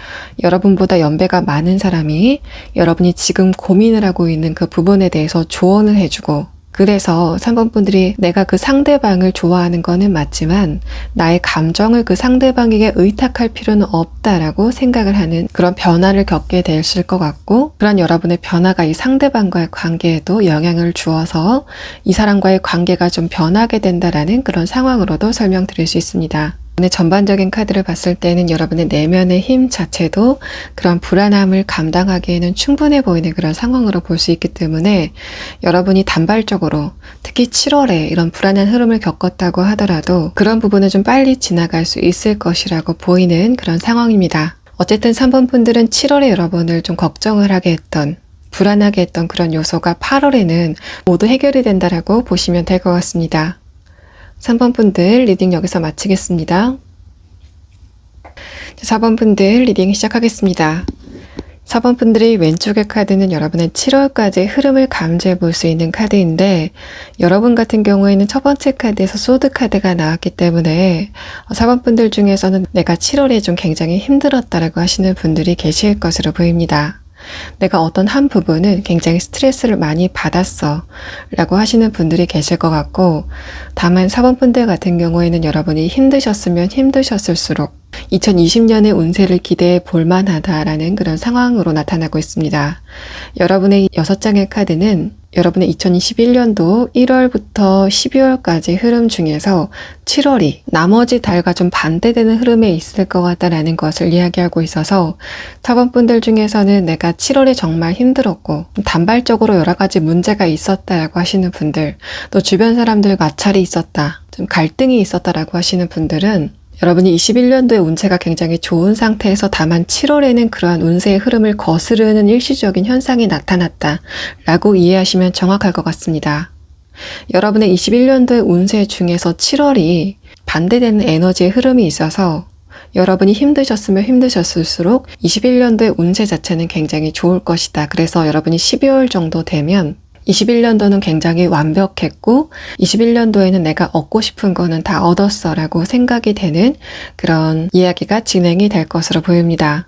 여러분보다 연배가 많은 사람이 여러분이 지금 고민을 하고 있는 그 부분에 대해서 조언을 해주고, 그래서 3번 분들이 내가 그 상대방을 좋아하는 거는 맞지만 나의 감정을 그 상대방에게 의탁할 필요는 없다라고 생각을 하는 그런 변화를 겪게 되실 것 같고, 그런 여러분의 변화가 이 상대방과의 관계에도 영향을 주어서 이 사람과의 관계가 좀 변하게 된다라는 그런 상황으로도 설명드릴 수 있습니다. 전반적인 카드를 봤을 때는 여러분의 내면의 힘 자체도 그런 불안함을 감당하기에는 충분해 보이는 그런 상황으로 볼 수 있기 때문에, 여러분이 단발적으로 특히 7월에 이런 불안한 흐름을 겪었다고 하더라도 그런 부분은 좀 빨리 지나갈 수 있을 것이라고 보이는 그런 상황입니다. 어쨌든 3번 분들은 7월에 여러분을 좀 걱정을 하게 했던, 불안하게 했던 그런 요소가 8월에는 모두 해결이 된다라고 보시면 될 것 같습니다. 3번 분들 리딩 여기서 마치겠습니다. 4번 분들 리딩 시작하겠습니다. 4번 분들이 왼쪽의 카드는 여러분의 7월까지의 흐름을 감지해 볼 수 있는 카드인데, 여러분 같은 경우에는 첫 번째 카드에서 소드 카드가 나왔기 때문에 4번 분들 중에서는 내가 7월에 좀 굉장히 힘들었다라고 하시는 분들이 계실 것으로 보입니다. 내가 어떤 한 부분은 굉장히 스트레스를 많이 받았어 라고 하시는 분들이 계실 것 같고, 다만 4번 분들 같은 경우에는 여러분이 힘드셨으면 힘드셨을수록 2020년의 운세를 기대해 볼 만하다라는 그런 상황으로 나타나고 있습니다. 여러분의 6장의 카드는 여러분의 2021년도 1월부터 12월까지 흐름 중에서 7월이 나머지 달과 좀 반대되는 흐름에 있을 것 같다라는 것을 이야기하고 있어서 4번 분들 중에서는 내가 7월에 정말 힘들었고 단발적으로 여러 가지 문제가 있었다라고 하시는 분들, 또 주변 사람들 마찰이 있었다, 좀 갈등이 있었다라고 하시는 분들은 여러분이 21년도의 운세가 굉장히 좋은 상태에서 다만 7월에는 그러한 운세의 흐름을 거스르는 일시적인 현상이 나타났다 라고 이해하시면 정확할 것 같습니다. 여러분의 21년도의 운세 중에서 7월이 반대되는 에너지의 흐름이 있어서 여러분이 힘드셨으면 힘드셨을수록 21년도의 운세 자체는 굉장히 좋을 것이다. 그래서 여러분이 12월 정도 되면 21년도는 굉장히 완벽했고 21년도에는 내가 얻고 싶은 거는 다 얻었어 라고 생각이 되는 그런 이야기가 진행이 될 것으로 보입니다.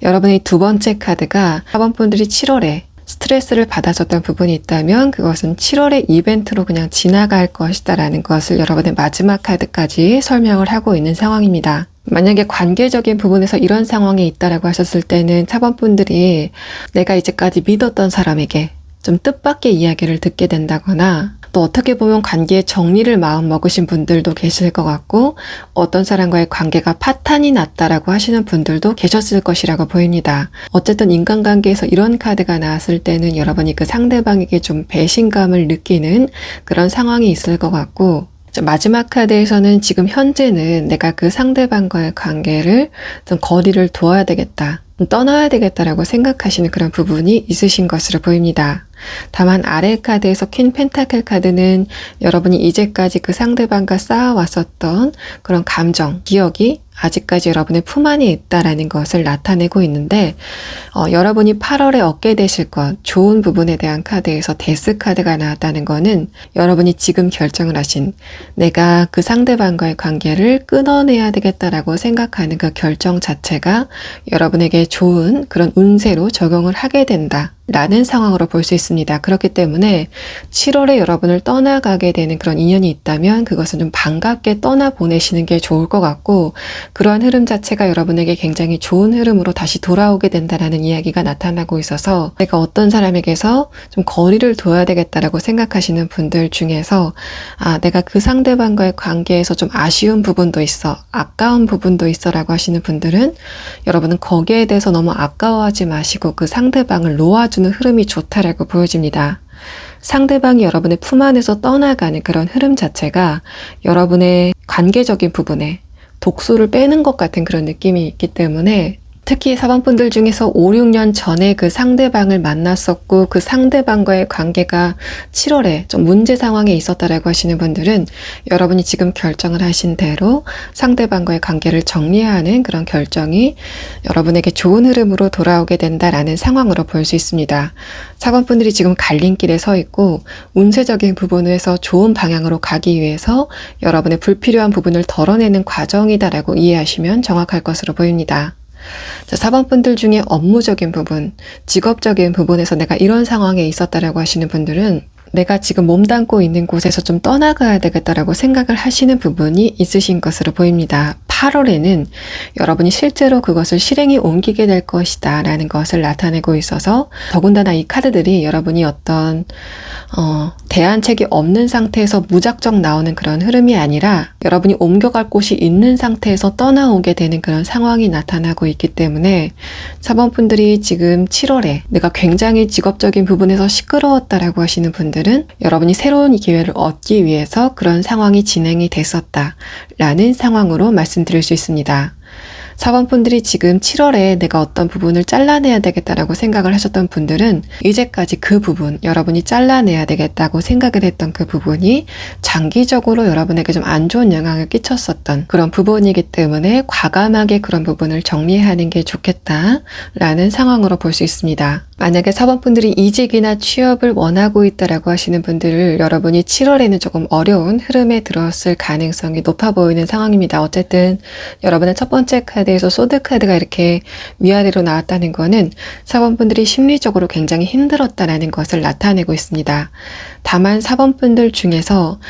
여러분의 두 번째 카드가 4번 분들이 7월에 스트레스를 받아줬던 부분이 있다면 그것은 7월의 이벤트로 그냥 지나갈 것이다 라는 것을 여러분의 마지막 카드까지 설명을 하고 있는 상황입니다. 만약에 관계적인 부분에서 이런 상황이 있다라고 하셨을 때는 4번 분들이 내가 이제까지 믿었던 사람에게 좀 뜻밖의 이야기를 듣게 된다거나, 또 어떻게 보면 관계에 정리를 마음 먹으신 분들도 계실 것 같고 어떤 사람과의 관계가 파탄이 났다라고 하시는 분들도 계셨을 것이라고 보입니다. 어쨌든 인간관계에서 이런 카드가 나왔을 때는 여러분이 그 상대방에게 좀 배신감을 느끼는 그런 상황이 있을 것 같고, 마지막 카드에서는 지금 현재는 내가 그 상대방과의 관계를 좀 거리를 두어야 되겠다, 떠나야 되겠다라고 생각하시는 그런 부분이 있으신 것으로 보입니다. 다만 아래 카드에서 퀸 펜타클 카드는 여러분이 이제까지 그 상대방과 쌓아왔었던 그런 감정, 기억이 아직까지 여러분의 품 안에 있다라는 것을 나타내고 있는데, 여러분이 8월에 얻게 되실 것, 좋은 부분에 대한 카드에서 데스 카드가 나왔다는 거는 여러분이 지금 결정을 하신 내가 그 상대방과의 관계를 끊어내야 되겠다라고 생각하는 그 결정 자체가 여러분에게 좋은 그런 운세로 적용을 하게 된다 라는 상황으로 볼 수 있습니다. 그렇기 때문에 7월에 여러분을 떠나가게 되는 그런 인연이 있다면 그것은 좀 반갑게 떠나보내시는 게 좋을 것 같고, 그러한 흐름 자체가 여러분에게 굉장히 좋은 흐름으로 다시 돌아오게 된다라는 이야기가 나타나고 있어서 내가 어떤 사람에게서 좀 거리를 둬야 되겠다라고 생각하시는 분들 중에서 내가 그 상대방과의 관계에서 좀 아쉬운 부분도 있어, 아까운 부분도 있어 라고 하시는 분들은 여러분은 거기에 대해서 너무 아까워하지 마시고 그 상대방을 놓아주는 흐름이 좋다라고 보여집니다. 상대방이 여러분의 품 안에서 떠나가는 그런 흐름 자체가 여러분의 관계적인 부분에 독소를 빼는 것 같은 그런 느낌이 있기 때문에, 특히 4번 분들 중에서 5, 6년 전에 그 상대방을 만났었고 그 상대방과의 관계가 7월에 좀 문제 상황에 있었다라고 하시는 분들은 여러분이 지금 결정을 하신 대로 상대방과의 관계를 정리하는 그런 결정이 여러분에게 좋은 흐름으로 돌아오게 된다라는 상황으로 볼 수 있습니다. 4번 분들이 지금 갈림길에 서 있고 운세적인 부분에서 좋은 방향으로 가기 위해서 여러분의 불필요한 부분을 덜어내는 과정이다라고 이해하시면 정확할 것으로 보입니다. 자, 4번 분들 중에 업무적인 부분, 직업적인 부분에서 내가 이런 상황에 있었다라고 하시는 분들은 내가 지금 몸담고 있는 곳에서 좀 떠나가야 되겠다라고 생각을 하시는 부분이 있으신 것으로 보입니다. 8월에는 여러분이 실제로 그것을 실행에 옮기게 될 것이다 라는 것을 나타내고 있어서, 더군다나 이 카드들이 여러분이 어떤 대안책이 없는 상태에서 무작정 나오는 그런 흐름이 아니라 여러분이 옮겨갈 곳이 있는 상태에서 떠나오게 되는 그런 상황이 나타나고 있기 때문에 4번 분들이 지금 7월에 내가 굉장히 직업적인 부분에서 시끄러웠다라고 하시는 분들은 여러분이 새로운 기회를 얻기 위해서 그런 상황이 진행이 됐었다라는 상황으로 말씀드릴 수 있습니다. 사원분들이 지금 7월에 내가 어떤 부분을 잘라내야 되겠다라고 생각을 하셨던 분들은 이제까지 그 부분, 여러분이 잘라내야 되겠다고 생각을 했던 그 부분이 장기적으로 여러분에게 좀 안 좋은 영향을 끼쳤었던 그런 부분이기 때문에 과감하게 그런 부분을 정리하는 게 좋겠다라는 상황으로 볼 수 있습니다. 만약에 사원분들이 이직이나 취업을 원하고 있다라고 하시는 분들을 여러분이 7월에는 조금 어려운 흐름에 들어왔을 가능성이 높아 보이는 상황입니다. 어쨌든 여러분의 첫 번째 카드에서 소드 카드가 이렇게 위아래로 나왔다는 거는 사원분들이 심리적으로 굉장히 힘들었다라는 것을 나타내고 있습니다. 다만 사원분들 중에서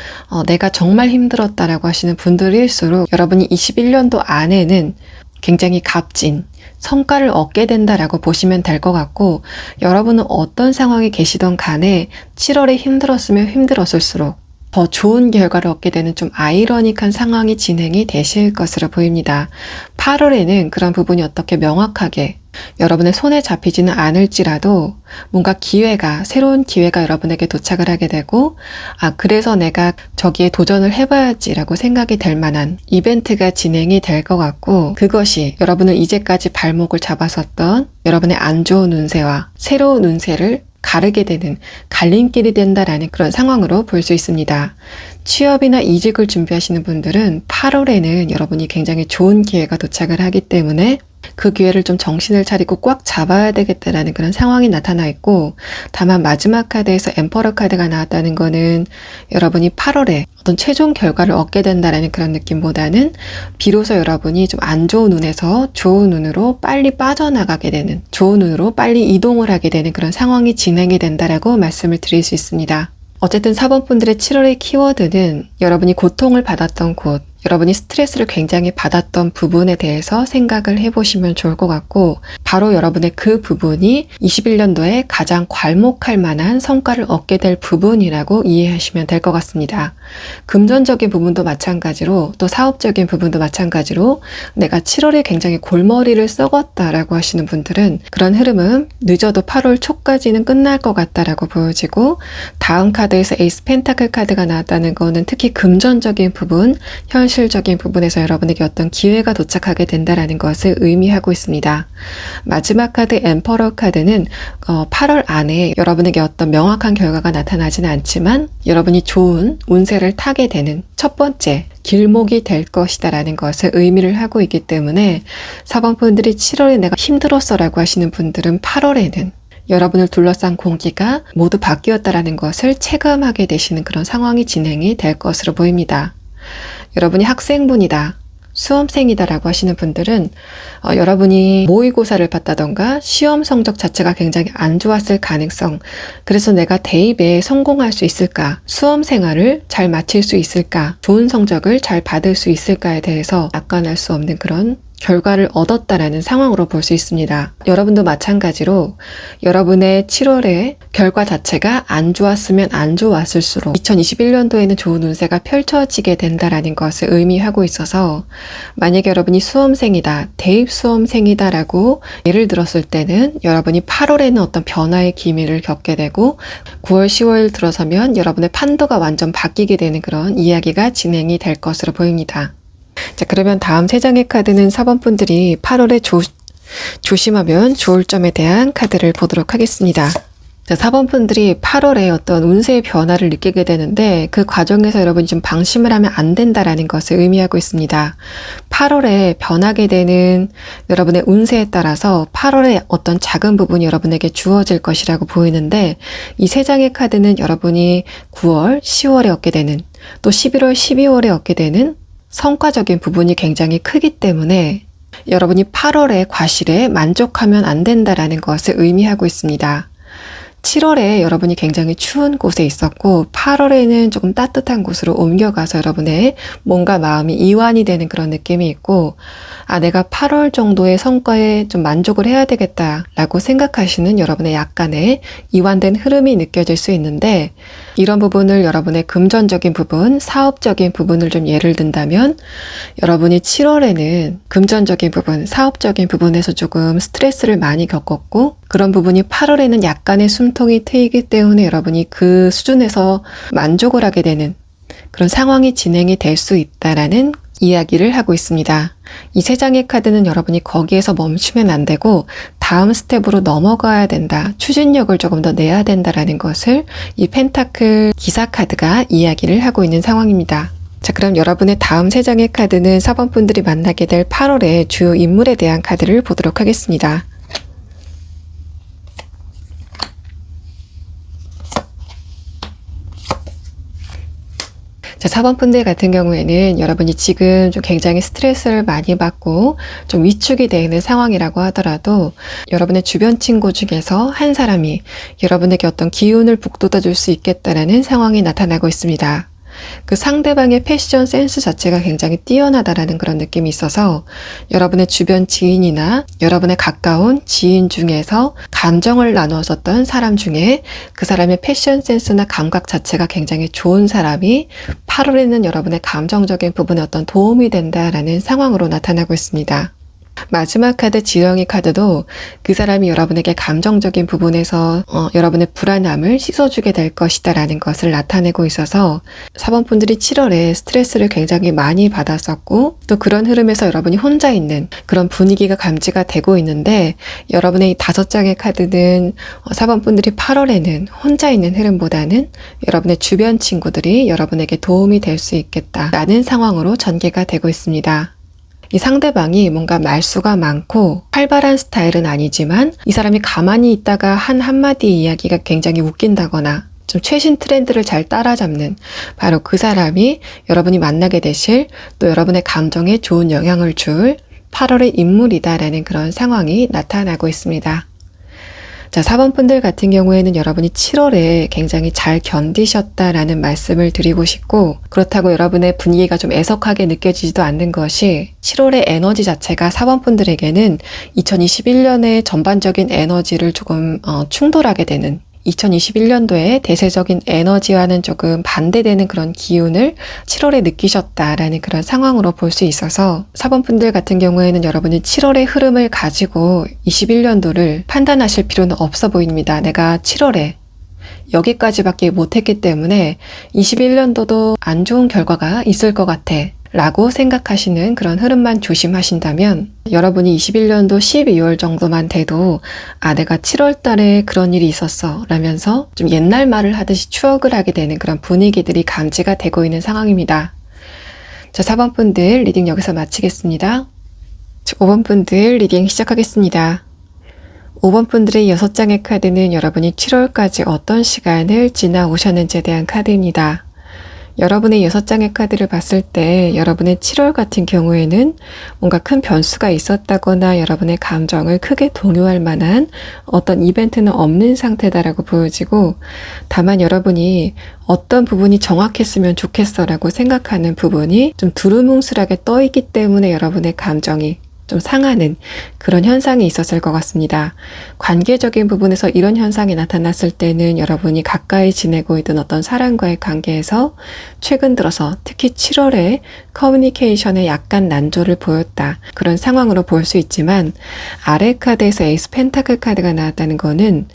내가 정말 힘들었다라고 하시는 분들일수록 여러분이 21년도 안에는 굉장히 값진 성과를 얻게 된다라고 보시면 될 것 같고, 여러분은 어떤 상황에 계시던 간에 7월에 힘들었으면 힘들었을수록 더 좋은 결과를 얻게 되는 좀 아이러니한 상황이 진행이 되실 것으로 보입니다. 8월에는 그런 부분이 어떻게 명확하게 여러분의 손에 잡히지는 않을지라도 뭔가 새로운 기회가 여러분에게 도착을 하게 되고, 그래서 내가 저기에 도전을 해봐야지라고 생각이 될 만한 이벤트가 진행이 될 것 같고, 그것이 여러분을 이제까지 발목을 잡았었던 여러분의 안 좋은 운세와 새로운 운세를 가르게 되는 갈림길이 된다라는 그런 상황으로 볼 수 있습니다. 취업이나 이직을 준비하시는 분들은 8월에는 여러분이 굉장히 좋은 기회가 도착을 하기 때문에 그 기회를 좀 정신을 차리고 꽉 잡아야 되겠다라는 그런 상황이 나타나 있고, 다만 마지막 카드에서 엠퍼러 카드가 나왔다는 거는 여러분이 8월에 어떤 최종 결과를 얻게 된다라는 그런 느낌보다는 비로소 여러분이 좀 안 좋은 운에서 좋은 운으로 빨리 빠져나가게 되는, 좋은 운으로 빨리 이동을 하게 되는 그런 상황이 진행이 된다라고 말씀을 드릴 수 있습니다. 어쨌든 사번분들의 7월의 키워드는 여러분이 고통을 받았던 곳, 여러분이 스트레스를 굉장히 받았던 부분에 대해서 생각을 해보시면 좋을 것 같고, 바로 여러분의 그 부분이 21년도에 가장 괄목할 만한 성과를 얻게 될 부분이라고 이해하시면 될 것 같습니다. 금전적인 부분도 마찬가지로, 또 사업적인 부분도 마찬가지로 내가 7월에 굉장히 골머리를 썩었다라고 하시는 분들은 그런 흐름은 늦어도 8월 초까지는 끝날 것 같다라고 보여지고, 다음 카드에서 에이스 펜타클 카드가 나왔다는 거는 특히 금전적인 부분, 현실적인 부분에서 여러분에게 어떤 기회가 도착하게 된다라는 것을 의미하고 있습니다. 마지막 카드 엠퍼러 카드는 8월 안에 여러분에게 어떤 명확한 결과가 나타나지는 않지만 여러분이 좋은 운세를 타게 되는 첫 번째 길목이 될 것이다라는 것을 의미를 하고 있기 때문에 사번분들이 7월에 내가 힘들었어라고 하시는 분들은 8월에는 여러분을 둘러싼 공기가 모두 바뀌었다라는 것을 체감하게 되시는 그런 상황이 진행이 될 것으로 보입니다. 여러분이 학생분이다, 수험생이다라고 하시는 분들은 여러분이 모의고사를 봤다던가 시험 성적 자체가 굉장히 안 좋았을 가능성, 그래서 내가 대입에 성공할 수 있을까, 수험 생활을 잘 마칠 수 있을까, 좋은 성적을 잘 받을 수 있을까에 대해서 낙관할 수 없는 그런 결과를 얻었다라는 상황으로 볼 수 있습니다. 여러분도 마찬가지로 여러분의 7월의 결과 자체가 안 좋았으면 안 좋았을수록 2021년도에는 좋은 운세가 펼쳐지게 된다라는 것을 의미하고 있어서, 만약에 여러분이 수험생이다, 대입 수험생이다 라고 예를 들었을 때는 여러분이 8월에는 어떤 변화의 기미를 겪게 되고 9월, 10월 들어서면 여러분의 판도가 완전 바뀌게 되는 그런 이야기가 진행이 될 것으로 보입니다. 자, 그러면 다음 세 장의 카드는 사번분들이 8월에 조심하면 좋을 점에 대한 카드를 보도록 하겠습니다. 자, 4번분들이 8월에 어떤 운세의 변화를 느끼게 되는데 그 과정에서 여러분이 좀 방심을 하면 안 된다라는 것을 의미하고 있습니다. 8월에 변하게 되는 여러분의 운세에 따라서 8월에 어떤 작은 부분이 여러분에게 주어질 것이라고 보이는데, 이 세 장의 카드는 여러분이 9월, 10월에 얻게 되는, 또 11월, 12월에 얻게 되는 성과적인 부분이 굉장히 크기 때문에 여러분이 8월의 과실에 만족하면 안 된다라는 것을 의미하고 있습니다. 7월에 여러분이 굉장히 추운 곳에 있었고 8월에는 조금 따뜻한 곳으로 옮겨가서 여러분의 몸과 마음이 이완이 되는 그런 느낌이 있고, 내가 8월 정도의 성과에 좀 만족을 해야 되겠다라고 생각하시는 여러분의 약간의 이완된 흐름이 느껴질 수 있는데, 이런 부분을 여러분의 금전적인 부분, 사업적인 부분을 좀 예를 든다면, 여러분이 7월에는 금전적인 부분, 사업적인 부분에서 조금 스트레스를 많이 겪었고, 그런 부분이 8월에는 약간의 숨통이 트이기 때문에 여러분이 그 수준에서 만족을 하게 되는 그런 상황이 진행이 될 수 있다라는 이야기를 하고 있습니다. 이 세 장의 카드는 여러분이 거기에서 멈추면 안 되고 다음 스텝으로 넘어가야 된다. 추진력을 조금 더 내야 된다라는 것을 이 펜타클 기사 카드가 이야기를 하고 있는 상황입니다. 자, 그럼 여러분의 다음 세 장의 카드는 4번 분들이 만나게 될 8월의 주요 인물에 대한 카드를 보도록 하겠습니다. 자, 4번 분들 같은 경우에는 여러분이 지금 좀 굉장히 스트레스를 많이 받고 좀 위축이 되는 상황이라고 하더라도 여러분의 주변 친구 중에서 한 사람이 여러분에게 어떤 기운을 북돋아 줄 수 있겠다라는 상황이 나타나고 있습니다. 그 상대방의 패션 센스 자체가 굉장히 뛰어나다라는 그런 느낌이 있어서 여러분의 주변 지인이나 여러분의 가까운 지인 중에서 감정을 나누었었던 사람 중에 그 사람의 패션 센스나 감각 자체가 굉장히 좋은 사람이 8월에는 여러분의 감정적인 부분에 어떤 도움이 된다라는 상황으로 나타나고 있습니다. 마지막 카드 지렁이 카드도 그 사람이 여러분에게 감정적인 부분에서 여러분의 불안함을 씻어주게 될 것이다 라는 것을 나타내고 있어서 4번 분들이 7월에 스트레스를 굉장히 많이 받았었고 또 그런 흐름에서 여러분이 혼자 있는 그런 분위기가 감지가 되고 있는데 여러분의 이 5장의 카드는 4번 분들이 8월에는 혼자 있는 흐름보다는 여러분의 주변 친구들이 여러분에게 도움이 될 수 있겠다라는 상황으로 전개가 되고 있습니다. 이 상대방이 뭔가 말수가 많고 활발한 스타일은 아니지만 이 사람이 가만히 있다가 한 한마디 이야기가 굉장히 웃긴다거나 좀 최신 트렌드를 잘 따라잡는 바로 그 사람이 여러분이 만나게 되실 또 여러분의 감정에 좋은 영향을 줄 8월의 인물이다라는 그런 상황이 나타나고 있습니다. 자, 4번 분들 같은 경우에는 여러분이 7월에 굉장히 잘 견디셨다라는 말씀을 드리고 싶고 그렇다고 여러분의 분위기가 좀 애석하게 느껴지지도 않는 것이 7월의 에너지 자체가 4번 분들에게는 2021년의 전반적인 에너지를 조금 충돌하게 되는 2021년도에 대세적인 에너지와는 조금 반대되는 그런 기운을 7월에 느끼셨다라는 그런 상황으로 볼 수 있어서 4번 분들 같은 경우에는 여러분이 7월의 흐름을 가지고 21년도를 판단하실 필요는 없어 보입니다. 내가 7월에 여기까지밖에 못했기 때문에 21년도도 안 좋은 결과가 있을 것 같아 라고 생각하시는 그런 흐름만 조심하신다면 여러분이 21년도 12월 정도만 돼도 내가 7월 달에 그런 일이 있었어 라면서 좀 옛날 말을 하듯이 추억을 하게 되는 그런 분위기들이 감지가 되고 있는 상황입니다. 자, 4번 분들 리딩 여기서 마치겠습니다. 5번 분들 리딩 시작하겠습니다. 5번 분들의 6장의 카드는 여러분이 7월까지 어떤 시간을 지나오셨는지에 대한 카드입니다. 여러분의 6장의 카드를 봤을 때 여러분의 7월 같은 경우에는 뭔가 큰 변수가 있었다거나 여러분의 감정을 크게 동요할 만한 어떤 이벤트는 없는 상태다라고 보여지고 다만 여러분이 어떤 부분이 정확했으면 좋겠어라고 생각하는 부분이 좀 두루뭉술하게 떠있기 때문에 여러분의 감정이 좀 상하는 그런 현상이 있었을 것 같습니다. 관계적인 부분에서 이런 현상이 나타났을 때는 여러분이 가까이 지내고 있던 어떤 사람과의 관계에서 최근 들어서 특히 7월에 커뮤니케이션에 약간 난조를 보였다. 그런 상황으로 볼 수 있지만 아래 카드에서 에이스 펜타클 카드가 나왔다는 거는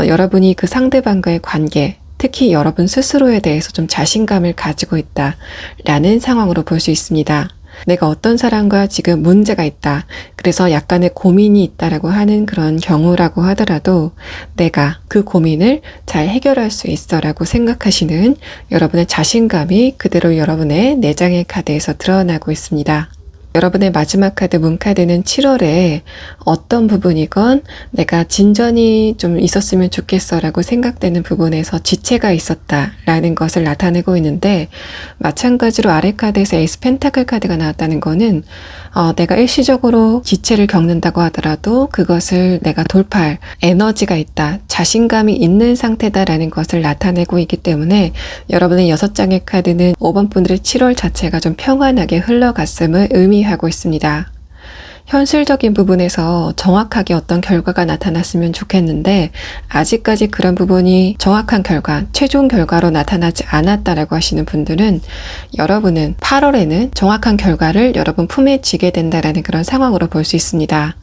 여러분이 그 상대방과의 관계 특히 여러분 스스로에 대해서 좀 자신감을 가지고 있다라는 상황으로 볼 수 있습니다. 내가 어떤 사람과 지금 문제가 있다. 그래서 약간의 고민이 있다라고 하는 그런 경우라고 하더라도 내가 그 고민을 잘 해결할 수 있어라고 생각하시는 여러분의 자신감이 그대로 여러분의 4장의 카드에서 드러나고 있습니다. 여러분의 마지막 카드 문카드는 7월에 어떤 부분이건 내가 진전이 좀 있었으면 좋겠어 라고 생각되는 부분에서 지체가 있었다라는 것을 나타내고 있는데 마찬가지로 아래 카드에서 에이스 펜타클 카드가 나왔다는 거는 내가 일시적으로 지체를 겪는다고 하더라도 그것을 내가 돌파할 에너지가 있다, 자신감이 있는 상태다라는 것을 나타내고 있기 때문에 여러분의 6장의 카드는 5번 분들의 7월 자체가 좀 평안하게 흘러갔음을 의미하고 있습니다. 현실적인 부분에서 정확하게 어떤 결과가 나타났으면 좋겠는데 아직까지 그런 부분이 정확한 결과, 최종 결과로 나타나지 않았다라고 하시는 분들은 여러분은 8월에는 정확한 결과를 여러분 품에 쥐게 된다라는 그런 상황으로 볼 수 있습니다.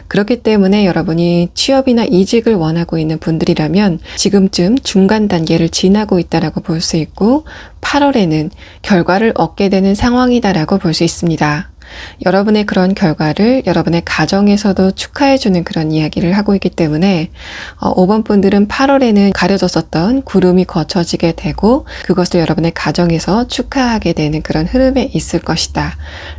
그렇기 때문에 여러분이 취업이나 이직을 원하고 있는 분들이라면 지금쯤 중간 단계를 지나고 있다라고 볼 수 있고 8월에는 결과를 얻게 되는 상황이다라고 볼 수 있습니다. 여러분의 그런 결과를 여러분의 가정에서도 축하해주는 그런 이야기를 하고 있기 때문에 5번 분들은 8월에는 가려졌었던 구름이 거쳐지게 되고 그것을 여러분의 가정에서 축하하게 되는 그런 흐름에 있을 것이다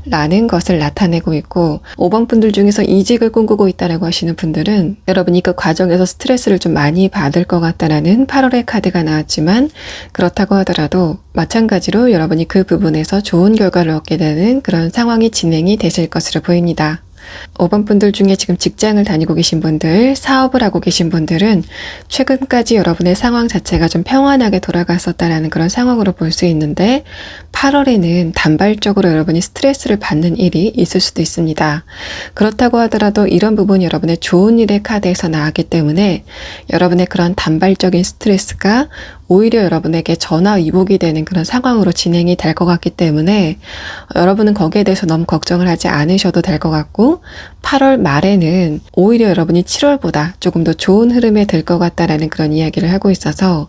라는 것을 나타내고 있고 5번 분들 중에서 이직을 꿈꾸고 있다라고 하시는 분들은 여러분이 그 과정에서 스트레스를 좀 많이 받을 것 같다라는 8월의 카드가 나왔지만 그렇다고 하더라도 마찬가지로 여러분이 그 부분에서 좋은 결과를 얻게 되는 그런 상황이 진행이 되실 것으로 보입니다. 5번 분들 중에 지금 직장을 다니고 계신 분들, 사업을 하고 계신 분들은 최근까지 여러분의 상황 자체가 좀 평안하게 돌아갔었다라는 그런 상황으로 볼 수 있는데 8월에는 단발적으로 여러분이 스트레스를 받는 일이 있을 수도 있습니다. 그렇다고 하더라도 이런 부분이 여러분의 좋은 일의 카드에서 나왔기 때문에 여러분의 그런 단발적인 스트레스가 오히려 여러분에게 전화위복이 되는 그런 상황으로 진행이 될 것 같기 때문에 여러분은 거기에 대해서 너무 걱정을 하지 않으셔도 될 것 같고 8월 말에는 오히려 여러분이 7월보다 조금 더 좋은 흐름에 들 것 같다라는 그런 이야기를 하고 있어서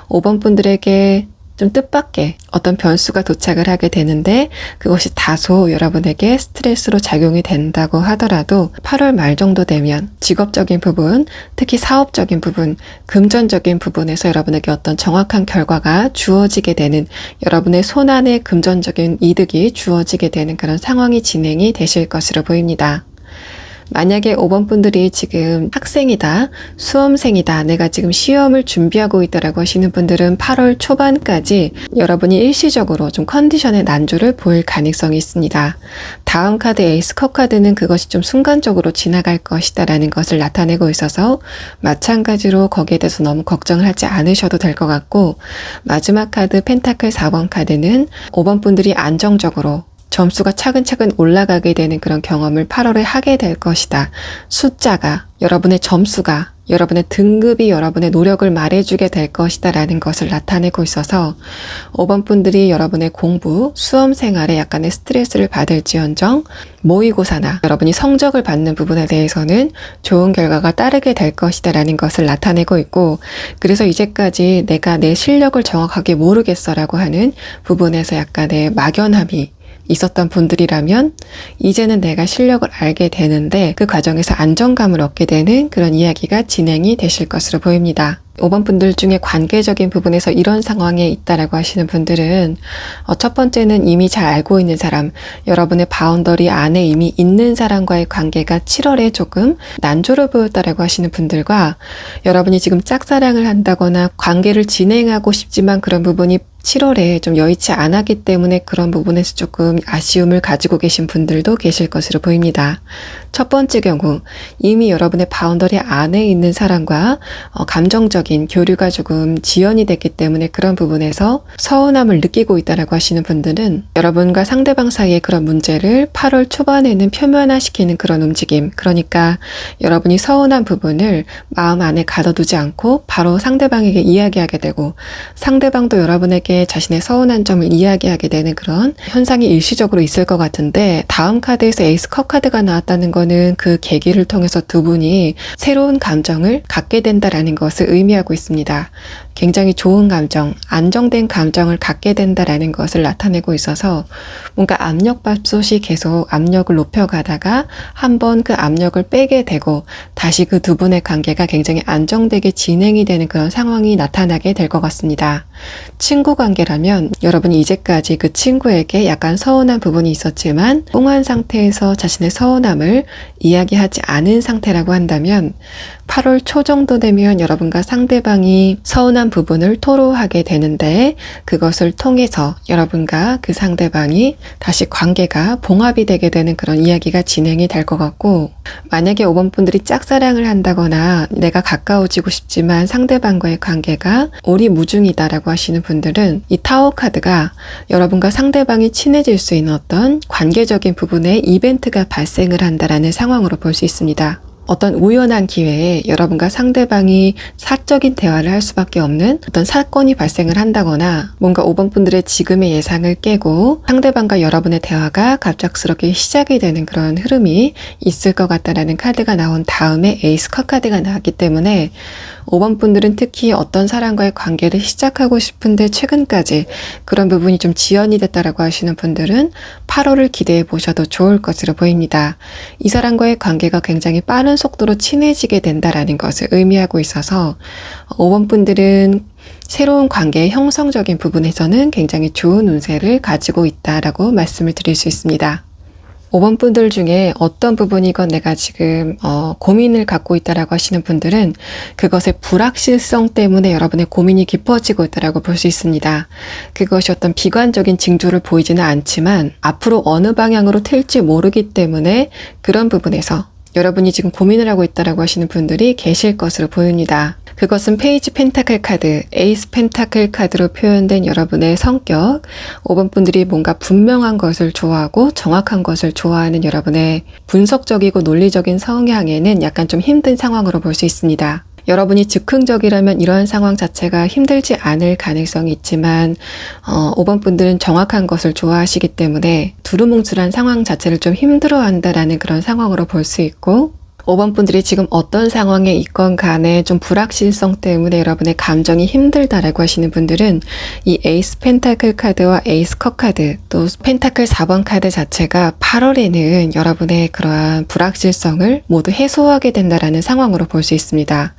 5번 분들에게 좀 뜻밖의 어떤 변수가 도착을 하게 되는데 그것이 다소 여러분에게 스트레스로 작용이 된다고 하더라도 8월 말 정도 되면 직업적인 부분, 특히 사업적인 부분, 금전적인 부분에서 여러분에게 어떤 정확한 결과가 주어지게 되는 여러분의 손안에 금전적인 이득이 주어지게 되는 그런 상황이 진행이 되실 것으로 보입니다. 만약에 5번 분들이 지금 학생이다, 수험생이다, 내가 지금 시험을 준비하고 있다라고 하시는 분들은 8월 초반까지 여러분이 일시적으로 좀 컨디션의 난조를 보일 가능성이 있습니다. 다음 카드 에이스 컵 카드는 그것이 좀 순간적으로 지나갈 것이다 라는 것을 나타내고 있어서 마찬가지로 거기에 대해서 너무 걱정을 하지 않으셔도 될 것 같고 마지막 카드 펜타클 4번 카드는 5번 분들이 안정적으로 점수가 차근차근 올라가게 되는 그런 경험을 8월에 하게 될 것이다. 숫자가, 여러분의 점수가, 여러분의 등급이 여러분의 노력을 말해주게 될 것이다 라는 것을 나타내고 있어서 5번 분들이 여러분의 공부, 수험 생활에 약간의 스트레스를 받을지언정 모의고사나 여러분이 성적을 받는 부분에 대해서는 좋은 결과가 따르게 될 것이다 라는 것을 나타내고 있고 그래서 이제까지 내가 내 실력을 정확하게 모르겠어 라고 하는 부분에서 약간의 막연함이 있었던 분들이라면 이제는 내가 실력을 알게 되는데 그 과정에서 안정감을 얻게 되는 그런 이야기가 진행이 되실 것으로 보입니다. 5번 분들 중에 관계적인 부분에서 이런 상황에 있다라고 하시는 분들은 첫 번째는 이미 잘 알고 있는 사람, 여러분의 바운더리 안에 이미 있는 사람과의 관계가 7월에 조금 난조를 보였다라고 하시는 분들과 여러분이 지금 짝사랑을 한다거나 관계를 진행하고 싶지만 그런 부분이 7월에 좀 여의치 않았기 때문에 그런 부분에서 조금 아쉬움을 가지고 계신 분들도 계실 것으로 보입니다. 첫 번째 경우 이미 여러분의 바운더리 안에 있는 사람과 감정적인 교류가 조금 지연이 됐기 때문에 그런 부분에서 서운함을 느끼고 있다라고 하시는 분들은 여러분과 상대방 사이의 그런 문제를 8월 초반에는 표면화시키는 그런 움직임, 그러니까 여러분이 서운한 부분을 마음 안에 가둬두지 않고 바로 상대방에게 이야기하게 되고 상대방도 여러분에게 자신의 서운한 점을 이야기하게 되는 그런 현상이 일시적으로 있을 것 같은데 다음 카드에서 에이스 컵 카드가 나왔다는 거는 그 계기를 통해서 두 분이 새로운 감정을 갖게 된다라는 것을 의미하고 있습니다. 굉장히 좋은 감정, 안정된 감정을 갖게 된다라는 것을 나타내고 있어서 뭔가 압력밥솥이 계속 압력을 높여가다가 한번 그 압력을 빼게 되고 다시 그 두 분의 관계가 굉장히 안정되게 진행이 되는 그런 상황이 나타나게 될 것 같습니다. 친구 관계라면 여러분이 이제까지 그 친구에게 약간 서운한 부분이 있었지만 꽁한 상태에서 자신의 서운함을 이야기하지 않은 상태라고 한다면 8월 초 정도 되면 여러분과 상대방이 서운한 부분을 토로하게 되는데 그것을 통해서 여러분과 그 상대방이 다시 관계가 봉합이 되게 되는 그런 이야기가 진행이 될 것 같고, 만약에 5번 분들이 짝사랑을 한다거나 내가 가까워지고 싶지만 상대방과의 관계가 오리무중이다라고 하시는 분들은 이 타워 카드가 여러분과 상대방이 친해질 수 있는 어떤 관계적인 부분에 이벤트가 발생을 한다라는 상황으로 볼 수 있습니다. 어떤 우연한 기회에 여러분과 상대방이 사적인 대화를 할 수밖에 없는 어떤 사건이 발생을 한다거나 뭔가 5번 분들의 지금의 예상을 깨고 상대방과 여러분의 대화가 갑작스럽게 시작이 되는 그런 흐름이 있을 것 같다라는 카드가 나온 다음에 에이스 컵 카드가 나왔기 때문에 5번 분들은 특히 어떤 사람과의 관계를 시작하고 싶은데 최근까지 그런 부분이 좀 지연이 됐다라고 하시는 분들은 8월을 기대해 보셔도 좋을 것으로 보입니다. 이 사람과의 관계가 굉장히 빠른 속도로 친해지게 된다라는 것을 의미하고 있어서 5번 분들은 새로운 관계의 형성적인 부분에서는 굉장히 좋은 운세를 가지고 있다라고 말씀을 드릴 수 있습니다. 5번 분들 중에 어떤 부분이건 내가 지금 고민을 갖고 있다라고 하시는 분들은 그것의 불확실성 때문에 여러분의 고민이 깊어지고 있다라고 볼 수 있습니다. 그것이 어떤 비관적인 징조를 보이지는 않지만 앞으로 어느 방향으로 튈지 모르기 때문에 그런 부분에서 여러분이 지금 고민을 하고 있다라고 하시는 분들이 계실 것으로 보입니다. 그것은 페이지 펜타클 카드, 에이스 펜타클 카드로 표현된 여러분의 성격, 5번 분들이 뭔가 분명한 것을 좋아하고 정확한 것을 좋아하는 여러분의 분석적이고 논리적인 성향에는 약간 좀 힘든 상황으로 볼 수 있습니다. 여러분이 즉흥적이라면 이러한 상황 자체가 힘들지 않을 가능성이 있지만 5번 분들은 정확한 것을 좋아하시기 때문에 두루뭉술한 상황 자체를 좀 힘들어한다라는 그런 상황으로 볼 수 있고, 5번 분들이 지금 어떤 상황에 있건 간에 좀 불확실성 때문에 여러분의 감정이 힘들다라고 하시는 분들은 이 에이스 펜타클 카드와 에이스 컵 카드, 또 펜타클 4번 카드 자체가 8월에는 여러분의 그러한 불확실성을 모두 해소하게 된다라는 상황으로 볼 수 있습니다.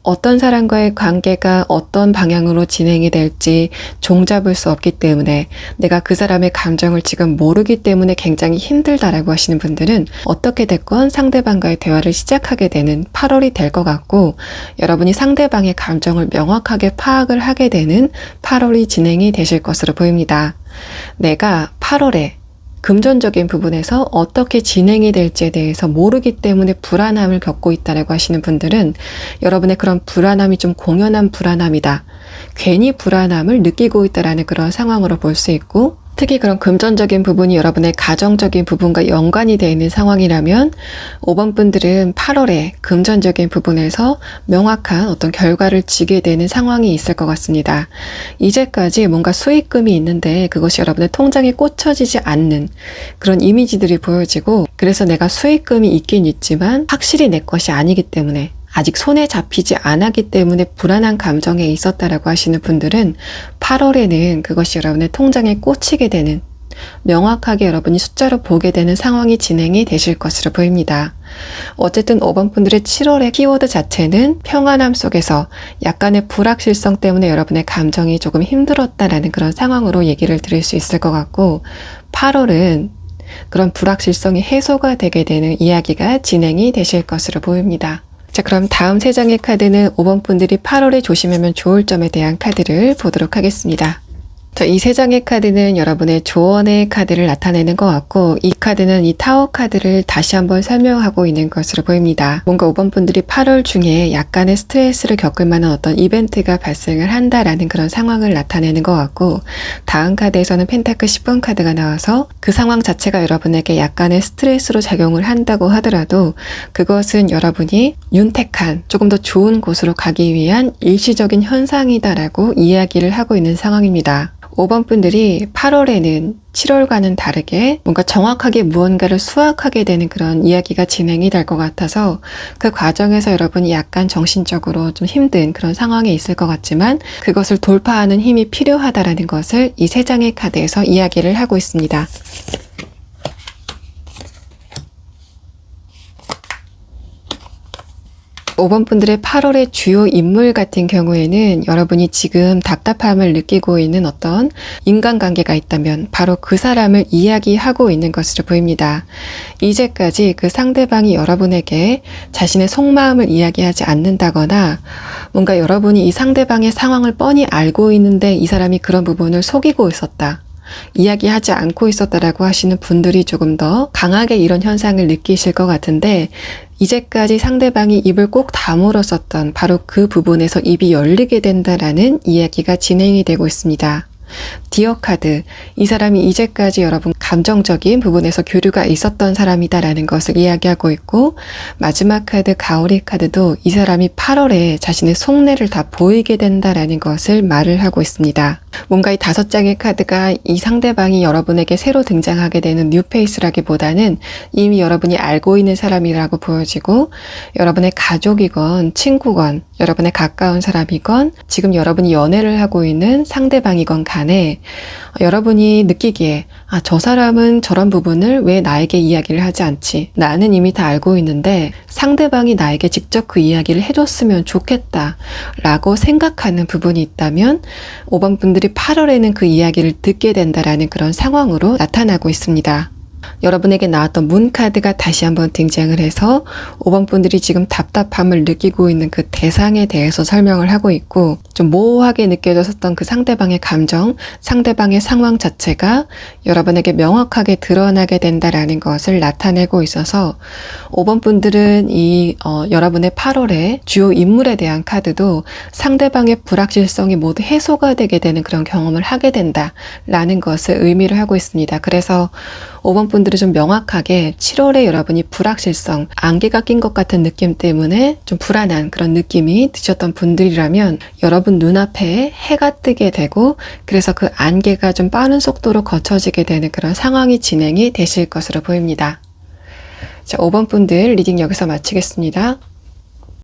어떤 사람과의 관계가 어떤 방향으로 진행이 될지 종잡을 수 없기 때문에, 내가 그 사람의 감정을 지금 모르기 때문에 굉장히 힘들다라고 하시는 분들은 어떻게 됐건 상대방과의 대화를 시작하게 되는 8월이 될 것 같고, 여러분이 상대방의 감정을 명확하게 파악을 하게 되는 8월이 진행이 되실 것으로 보입니다. 내가 8월에 금전적인 부분에서 어떻게 진행이 될지에 대해서 모르기 때문에 불안함을 겪고 있다라고 하시는 분들은 여러분의 그런 불안함이 좀 공연한 불안함이다, 괜히 불안함을 느끼고 있다라는 그런 상황으로 볼 수 있고, 특히 그런 금전적인 부분이 여러분의 가정적인 부분과 연관이 되어 있는 상황이라면 5번 분들은 8월에 금전적인 부분에서 명확한 어떤 결과를 지게 되는 상황이 있을 것 같습니다. 이제까지 뭔가 수익금이 있는데 그것이 여러분의 통장에 꽂혀지지 않는 그런 이미지들이 보여지고, 그래서 내가 수익금이 있긴 있지만 확실히 내 것이 아니기 때문에, 아직 손에 잡히지 않았기 때문에 불안한 감정에 있었다라고 하시는 분들은 8월에는 그것이 여러분의 통장에 꽂히게 되는, 명확하게 여러분이 숫자로 보게 되는 상황이 진행이 되실 것으로 보입니다. 어쨌든 5번 분들의 7월의 키워드 자체는 평안함 속에서 약간의 불확실성 때문에 여러분의 감정이 조금 힘들었다라는 그런 상황으로 얘기를 드릴 수 있을 것 같고, 8월은 그런 불확실성이 해소가 되게 되는 이야기가 진행이 되실 것으로 보입니다. 자, 그럼 다음 3장의 카드는 5번 분들이 8월에 조심하면 좋을 점에 대한 카드를 보도록 하겠습니다. 자, 이 3장의 카드는 여러분의 조언의 카드를 나타내는 것 같고, 이 카드는 이 타워 카드를 다시 한번 설명하고 있는 것으로 보입니다. 뭔가 5번 분들이 8월 중에 약간의 스트레스를 겪을 만한 어떤 이벤트가 발생을 한다라는 그런 상황을 나타내는 것 같고, 다음 카드에서는 펜타클 10번 카드가 나와서 그 상황 자체가 여러분에게 약간의 스트레스로 작용을 한다고 하더라도 그것은 여러분이 윤택한 조금 더 좋은 곳으로 가기 위한 일시적인 현상이다라고 이야기를 하고 있는 상황입니다. 5번 분들이 8월에는 7월과는 다르게 뭔가 정확하게 무언가를 수확하게 되는 그런 이야기가 진행이 될 것 같아서 그 과정에서 여러분이 약간 정신적으로 좀 힘든 그런 상황에 있을 것 같지만 그것을 돌파하는 힘이 필요하다라는 것을 이 3장의 카드에서 이야기를 하고 있습니다. 5번 분들의 8월의 주요 인물 같은 경우에는 여러분이 지금 답답함을 느끼고 있는 어떤 인간관계가 있다면 바로 그 사람을 이야기하고 있는 것으로 보입니다. 이제까지 그 상대방이 여러분에게 자신의 속마음을 이야기하지 않는다거나 뭔가 여러분이 이 상대방의 상황을 뻔히 알고 있는데 이 사람이 그런 부분을 속이고 있었다. 이야기하지 않고 있었다라고 하시는 분들이 조금 더 강하게 이런 현상을 느끼실 것 같은데, 이제까지 상대방이 입을 꼭 다물었었던 바로 그 부분에서 입이 열리게 된다라는 이야기가 진행이 되고 있습니다. 디어 카드, 이 사람이 이제까지 여러분 감정적인 부분에서 교류가 있었던 사람이다라는 것을 이야기하고 있고, 마지막 카드 가오리 카드도 이 사람이 8월에 자신의 속내를 다 보이게 된다라는 것을 말을 하고 있습니다. 뭔가 이 5장의 카드가 이 상대방이 여러분에게 새로 등장하게 되는 뉴페이스라기보다는 이미 여러분이 알고 있는 사람이라고 보여지고, 여러분의 가족이건 친구건 여러분의 가까운 사람이건 지금 여러분이 연애를 하고 있는 상대방이건 간에 여러분이 느끼기에 저 사람은 저런 부분을 왜 나에게 이야기를 하지 않지? 나는 이미 다 알고 있는데 상대방이 나에게 직접 그 이야기를 해줬으면 좋겠다 라고 생각하는 부분이 있다면 5번 분들이 8월에는 그 이야기를 듣게 된다라는 그런 상황으로 나타나고 있습니다. 여러분에게 나왔던 문 카드가 다시 한번 등장을 해서 5번 분들이 지금 답답함을 느끼고 있는 그 대상에 대해서 설명을 하고 있고, 좀 모호하게 느껴졌었던 그 상대방의 감정, 상대방의 상황 자체가 여러분에게 명확하게 드러나게 된다라는 것을 나타내고 있어서 5번 분들은 여러분의 8월의 주요 인물에 대한 카드도 상대방의 불확실성이 모두 해소가 되게 되는 그런 경험을 하게 된다라는 것을 의미를 하고 있습니다. 그래서 5번 분들은 좀 명확하게 7월에 여러분이 불확실성, 안개가 낀 것 같은 느낌 때문에 좀 불안한 그런 느낌이 드셨던 분들이라면 여러분 눈앞에 해가 뜨게 되고, 그래서 그 안개가 좀 빠른 속도로 거쳐지게 되는 그런 상황이 진행이 되실 것으로 보입니다. 자, 5번 분들 리딩 여기서 마치겠습니다.